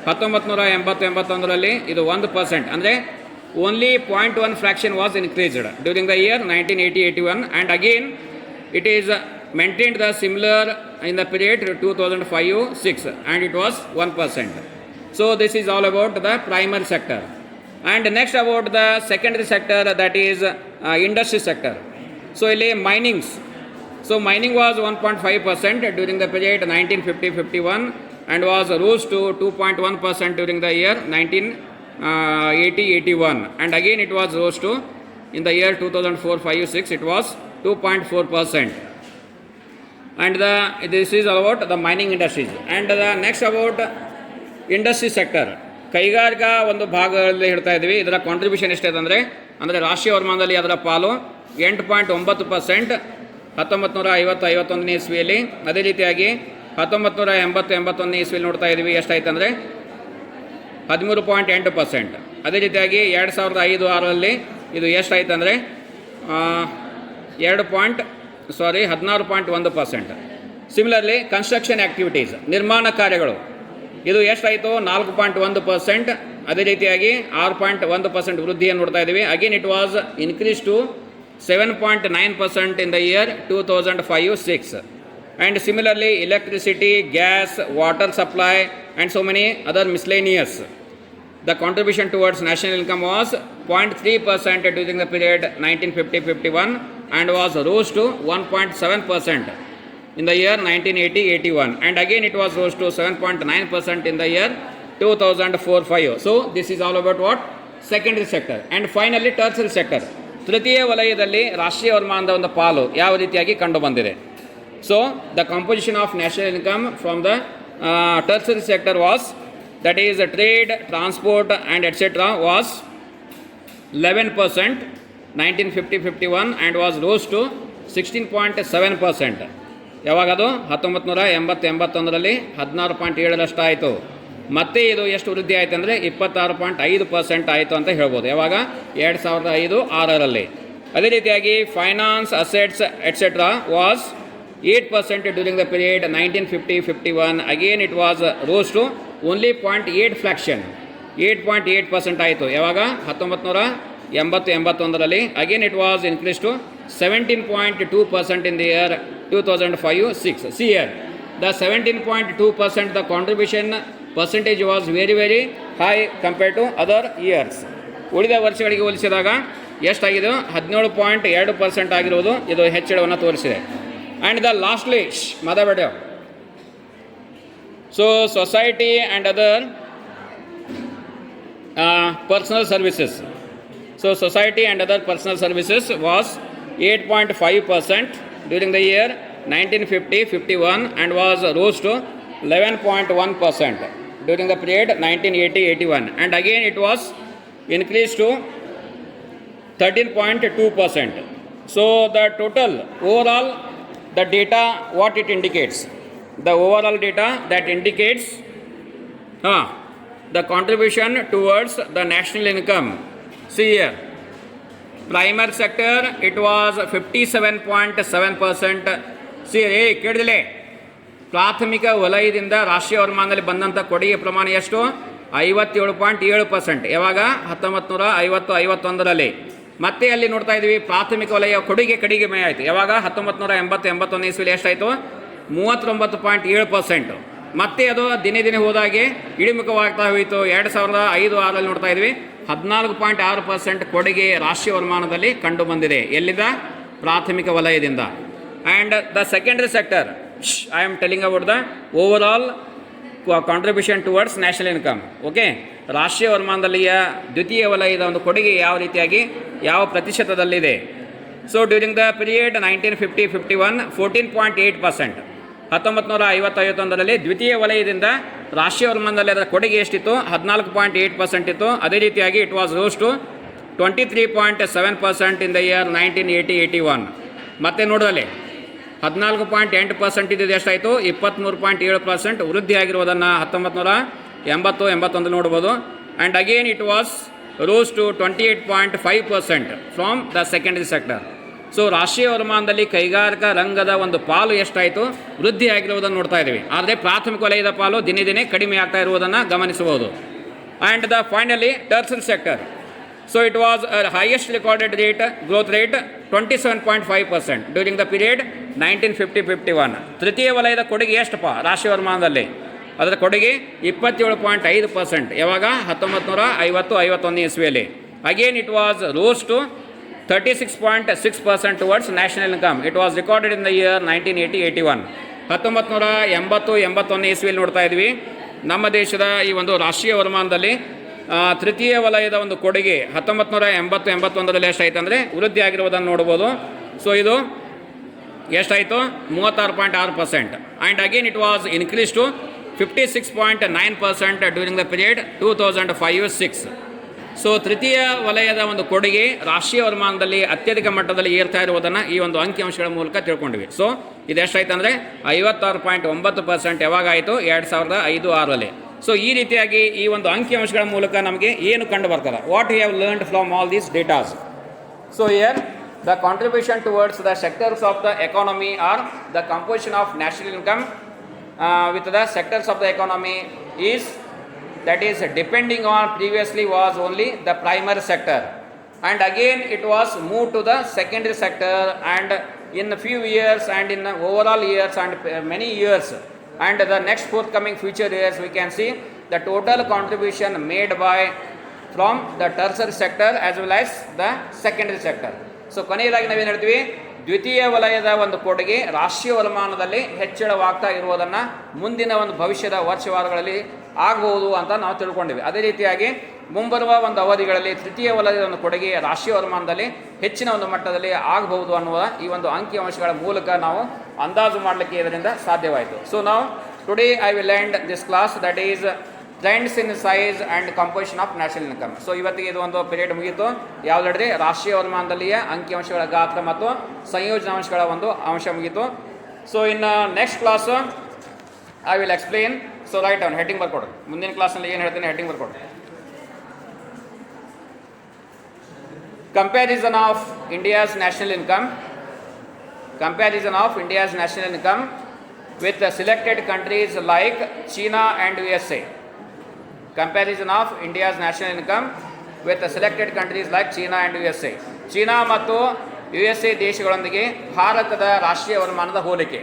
1980-81 ಇದು 1%, ಅಂದರೆ only 0.1 fraction was increased during the year 1980-81, and again it is maintained the similar in the period 2005-6, and it was 1%. So this is all about the primary sector. And next about the secondary sector, that is industry sector. So ಇಲ್ಲಿ minings. So mining was 1.5% during the period 1950-51, and was rose to 2.1% during the year 1980-81, and again it was rose to in the year 2004-5-6 it was 2.4%. And this is about the mining industries. And the next about industry sector, ಕೈಗಾರಿಕಾ ಒಂದು ಭಾಗದಲ್ಲಿ ಹೇಳ್ತಾ ಇದ್ವಿ. ಇದರ contribution ಎಷ್ಟಿದೆ ಅಂದರೆ ರಾಷ್ಟ್ರೀಯ ವರಮಾನದಲ್ಲಿ ಅದರ ಪಾಲು 8.9% 1950-51 ಇಸ್ವಿಯಲ್ಲಿ. ಅದೇ ರೀತಿಯಾಗಿ 1980-81 ಇಸ್ವಿಯಲ್ಲಿ ನೋಡ್ತಾ ಇದ್ವಿ ಎಷ್ಟಾಯ್ತು ಅಂದರೆ 13.8%. ಅದೇ ರೀತಿಯಾಗಿ 2005-6ರಲ್ಲಿ ಇದು ಎಷ್ಟಾಯ್ತು ಅಂದರೆ 16.1%. ಸಿಮಿಲರ್ಲಿ ಕನ್ಸ್ಟ್ರಕ್ಷನ್ ಆ್ಯಕ್ಟಿವಿಟೀಸ್, ನಿರ್ಮಾಣ ಕಾರ್ಯಗಳು, ಇದು ಎಷ್ಟಾಯಿತು 4.1%. ಅದೇ ರೀತಿಯಾಗಿ 6.1% ವೃದ್ಧಿಯನ್ನು ನೋಡ್ತಾ ಇದ್ದೀವಿ. Again it was increase to 7.9% in the year 2005-6. And similarly electricity, gas, water supply, and so many other miscellaneous, the contribution towards national income was 0.3% during the period 1950-51, and was rose to 1.7% in the year 1980-81, and again it was rose to 7.9% in the year 2004-5. So this is all about what? Secondary sector. And finally tertiary sector, ತೃತೀಯ ವಲಯದಲ್ಲಿ ರಾಷ್ಟ್ರೀಯ ವರಮಾನದ ಒಂದು ಪಾಲು ಯಾವ ರೀತಿಯಾಗಿ ಕಂಡು ಬಂದಿದೆ. So the composition of national income from the tertiary sector was, that is trade, transport and etcetera was 11% 1950-51, and was rose to 16.7%. ಯಾವಾಗದು 1980-81ರಲ್ಲಿ 16.7% ಆಯಿತು. ಮತ್ತೆ ಇದು ಎಷ್ಟು ವೃದ್ಧಿ ಆಯಿತು ಅಂದರೆ 26.5% ಆಯಿತು ಅಂತ ಹೇಳ್ಬೋದು. ಯಾವಾಗ 2005-6ರಲ್ಲಿ. ಅದೇ ರೀತಿಯಾಗಿ finance, assets etcetera was 8% during the period 1950-51. Again it was rose to only 0.8 fraction, 8.8% ಆಯಿತು. ಯಾವಾಗ 1980-81ರಲ್ಲಿ. Again it was increase to 17.2% in the year 2005-6. See here, the 17.2%, the contribution percentage was very very high compared to other years. ಉಳಿದ ವರ್ಷಗಳಿಗೆ ಹೋಲಿಸಿದಾಗ ಎಷ್ಟಾಗಿದೆ? 17.2% ಆಗಿರುವುದು ಇದು ಹೆಚ್ಚಳವನ್ನು ತೋರಿಸಿದೆ. ಆ್ಯಂಡ್ ದ ಲಾಸ್ಟ್ಲಿ ಮದಬೇಡ, so society and other personal services. So society and other personal services was 8.5% during the year 1950-51, and was rose to 11.1% during the period 1980-81, and again it was increased to 13.2%. So the total overall, the data what it indicates, the overall data that indicates the contribution towards the national income. See here, primary sector it was 57.7%. See ಕೇಳಿದಿಲ್ಲ, ಪ್ರಾಥಮಿಕ ವಲಯದಿಂದ ರಾಷ್ಟ್ರೀಯ ವರಮಾನದಲ್ಲಿ ಬಂದಂಥ ಕೊಡುಗೆ ಪ್ರಮಾಣ ಎಷ್ಟು? 57.7%. ಯಾವಾಗ 1950-51ರಲ್ಲಿ. ಮತ್ತೆ ಅಲ್ಲಿ ನೋಡ್ತಾ ಇದ್ದೀವಿ ಪ್ರಾಥಮಿಕ ವಲಯ ಕೊಡುಗೆ ಕಡಿಮೆ ಆಯಿತು. ಯಾವಾಗ 1980-81 ಇಸ್ವಿಲಿ ಎಷ್ಟಾಯಿತು? 39.7%. ಮತ್ತೆ ಅದು ದಿನೇ ದಿನೇ ಹೋದಾಗೆ ಇಳಿಮುಖವಾಗ್ತಾ ಹೋಯಿತು. 2005-6ರಲ್ಲಿ ನೋಡ್ತಾ ಇದ್ವಿ 14.6% ಕೊಡುಗೆ ರಾಷ್ಟ್ರೀಯ ವರಮಾನದಲ್ಲಿ ಕಂಡು ಬಂದಿದೆ. ಎಲ್ಲಿಂದ? ಪ್ರಾಥಮಿಕ ವಲಯದಿಂದ. And the secondary sector, I am telling about the overall contribution towards national income. Okay, ರಾಷ್ಟ್ರೀಯ ವರಮಾನದಲ್ಲಿಯ ದ್ವಿತೀಯ ವಲಯದ ಒಂದು ಕೊಡುಗೆ ಯಾವ ರೀತಿಯಾಗಿ ಯಾವ ಪ್ರತಿಶತದಲ್ಲಿದೆ? So during the period 1950-51 14.8%. 1950-51ರಲ್ಲಿ ದ್ವಿತೀಯ ವಲಯದಿಂದ ರಾಷ್ಟ್ರೀಯ ವರಮಾನದಲ್ಲಿ ಅದರ ಕೊಡುಗೆ ಎಷ್ಟಿತ್ತು? 14.8% ಇತ್ತು. ಅದೇ ರೀತಿಯಾಗಿ it was rose to 23.7% in the year 1980-81. ಮತ್ತೆ ನೋಡೋದಲ್ಲಿ 14.8% ಇದ್ದಿದ್ದು ಎಷ್ಟಾಯಿತು? 23.7% ವೃದ್ಧಿ ಆಗಿರುವುದನ್ನು 1980-81 ನೋಡ್ಬೋದು. And again it was rose to 28.5% from the secondary sector. So ರಾಷ್ಟ್ರೀಯ ವರಮಾನದಲ್ಲಿ ಕೈಗಾರಿಕಾ ರಂಗದ ಒಂದು ಪಾಲು ಎಷ್ಟಾಯಿತು? ವೃದ್ಧಿ ಆಗಿರುವುದನ್ನು ನೋಡ್ತಾ ಇದ್ದೀವಿ. ಆದರೆ ಪ್ರಾಥಮಿಕ ವಲಯದ ಪಾಲು ದಿನೇ ದಿನೇ ಕಡಿಮೆ ಆಗ್ತಾ ಇರುವುದನ್ನು ಗಮನಿಸಬಹುದು. And the finally tertiary sector. So it was highest recorded growth rate 27.5% during the period 1950-51. ತೃತೀಯ ವಲಯದ ಕೊಡುಗೆ ಎಷ್ಟಪ್ಪ ರಾಷ್ಟ್ರೀಯ ವರಮಾನದಲ್ಲಿ? ಅದರ ಕೊಡುಗೆ 27.5%. ಯಾವಾಗ? 1950-51 ಇಸ್ವಿಯಲ್ಲಿ. Again it was rose to 36.6% towards national income. It was recorded in the year 1980-81. 1980-81 ಇಸ್ವಿಯಲ್ಲಿ ನೋಡ್ತಾ ಇದ್ವಿ. ನಮ್ಮ ದೇಶದ ಈ ಒಂದು ರಾಷ್ಟ್ರೀಯ ವರಮಾನದಲ್ಲಿ ತೃತೀಯ ವಲಯದ ಒಂದು ಕೊಡುಗೆ 1980-81ರಲ್ಲಿ ಎಷ್ಟಾಯಿತು ಅಂದರೆ ವೃದ್ಧಿ ಆಗಿರುವುದನ್ನು ನೋಡ್ಬೋದು. ಸೊ ಇದು ಎಷ್ಟಾಯಿತು? 36.6%. And again it was increase to 56.9% during the period 2005-06. So ತೃತೀಯ ವಲಯದ ಒಂದು ಕೊಡುಗೆ ರಾಷ್ಟ್ರೀಯ ವರಮಾನದಲ್ಲಿ ಅತ್ಯಧಿಕ ಮಟ್ಟದಲ್ಲಿ ಏರ್ತಾ ಇರುವುದನ್ನು ಈ ಒಂದು ಅಂಕಿಅಂಶಗಳ ಮೂಲಕ ತಿಳ್ಕೊಂಡಿವಿ. ಸೊ ಇದು ಎಷ್ಟಾಯ್ತು ಅಂದರೆ 56.9% ಯಾವಾಗಾಯಿತು? 2005-06ರಲ್ಲಿ. ಸೊ ಈ ರೀತಿಯಾಗಿ ಈ ಒಂದು ಅಂಕಿಅಂಶಗಳ ಮೂಲಕ ನಮಗೆ ಏನು ಕಂಡು ಬರ್ತದೆ? What you have learned from all these datas. So here the contribution towards the sectors of the economy are the composition of national income with the sectors of the economy is, that is depending on previously was only the primary sector, and again it was moved to the secondary sector, and in a few years and in overall years and many years and the next forthcoming future years we can see the total contribution made by from the tertiary sector as well as the secondary sector. So ಕೊನೆಯದಾಗಿ ನಾವೇನು ಹೇಳ್ತೀವಿ? ದ್ವಿತೀಯ ವಲಯದ ಒಂದು ಕೊಡುಗೆ ರಾಷ್ಟ್ರೀಯ ವರಮಾನದಲ್ಲಿ ಹೆಚ್ಚಳವಾಗ್ತಾ ಇರುವುದನ್ನು ಮುಂದಿನ ಒಂದು ಭವಿಷ್ಯದ ವರ್ಷವಾರಗಳಲ್ಲಿ ಆಗಬಹುದು ಅಂತ ನಾವು ತಿಳ್ಕೊಂಡಿವಿ. ಅದೇ ರೀತಿಯಾಗಿ ಮುಂಬರುವ ಒಂದು ಅವಧಿಗಳಲ್ಲಿ ತೃತೀಯ ವಲಯದ ಒಂದು ಕೊಡುಗೆ ರಾಷ್ಟ್ರೀಯ ವರಮಾನದಲ್ಲಿ ಹೆಚ್ಚಿನ ಒಂದು ಮಟ್ಟದಲ್ಲಿ ಆಗಬಹುದು ಅನ್ನುವ ಈ ಒಂದು ಅಂಕಿಅಂಶಗಳ ಮೂಲಕ ನಾವು ಅಂದಾಜು ಮಾಡಲಿಕ್ಕೆ ಇದರಿಂದ ಸಾಧ್ಯವಾಯಿತು. ಸೊ ನಾವು today I will end this class, that is trends in size and composition of national income. So ಇವತ್ತಿಗೆ ಇದು ಒಂದು ಪೀರಿಯಡ್ ಮುಗಿಯಿತು. ಯಾವ್ದು ಹೇಳಿದ್ರೆ ರಾಷ್ಟ್ರೀಯ ವರಮಾನದಲ್ಲಿಯ ಅಂಕಿಅಂಶಗಳ ಗಾತ್ರ ಮತ್ತು ಸಂಯೋಜನಾಂಶಗಳ ಒಂದು ಅಂಶ ಮುಗಿಯಿತು. ಸೊ ಇನ್ನು next class I will explain. So right ಅವನು ಹೆಡ್ಡಿಂಗ್ ಬರ್ಕೊಡ್ರಿ. ಮುಂದಿನ ಕ್ಲಾಸ್ನಲ್ಲಿ ಏನು ಹೇಳ್ತೀನಿ ಹೆಡ್ಡಿಂಗ್ ಬರ್ಕೊಡ್ರಿ. Comparison of India's national income. Comparison of India's national income with selected countries like China and USA. Comparison of India's national income with selected countries like China and USA. ಚೀನಾ ಮತ್ತು USA ದೇಶಗಳೊಂದಿಗೆ ಭಾರತದ ರಾಷ್ಟ್ರೀಯ ವರಮಾನದ ಹೋಲಿಕೆ.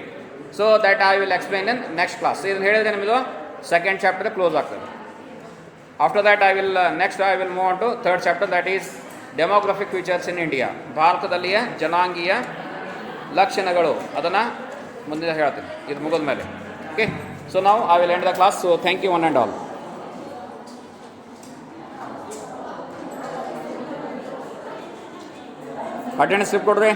So that I will explain in next class. ಇದನ್ನು ಹೇಳಿದರೆ ನಿಮ್ಮದು ಸೆಕೆಂಡ್ ಚಾಪ್ಟರ್ ಕ್ಲೋಸ್ ಆಗ್ತದೆ. After that I will move on to third chapter, that is demographic features in India. ಭಾರತದಲ್ಲಿಯ ಜನಾಂಗೀಯ ಲಕ್ಷಣಗಳು, ಅದನ್ನು ಮುಂದಿನ ಹೇಳ್ತೀನಿ ಇದು ಮುಗಿದ ಮೇಲೆ. ಓಕೆ, ಸೊ ನಾವು I will end the class. So thank you one and all. Attendance slip ಕೊಡ್ರಿ.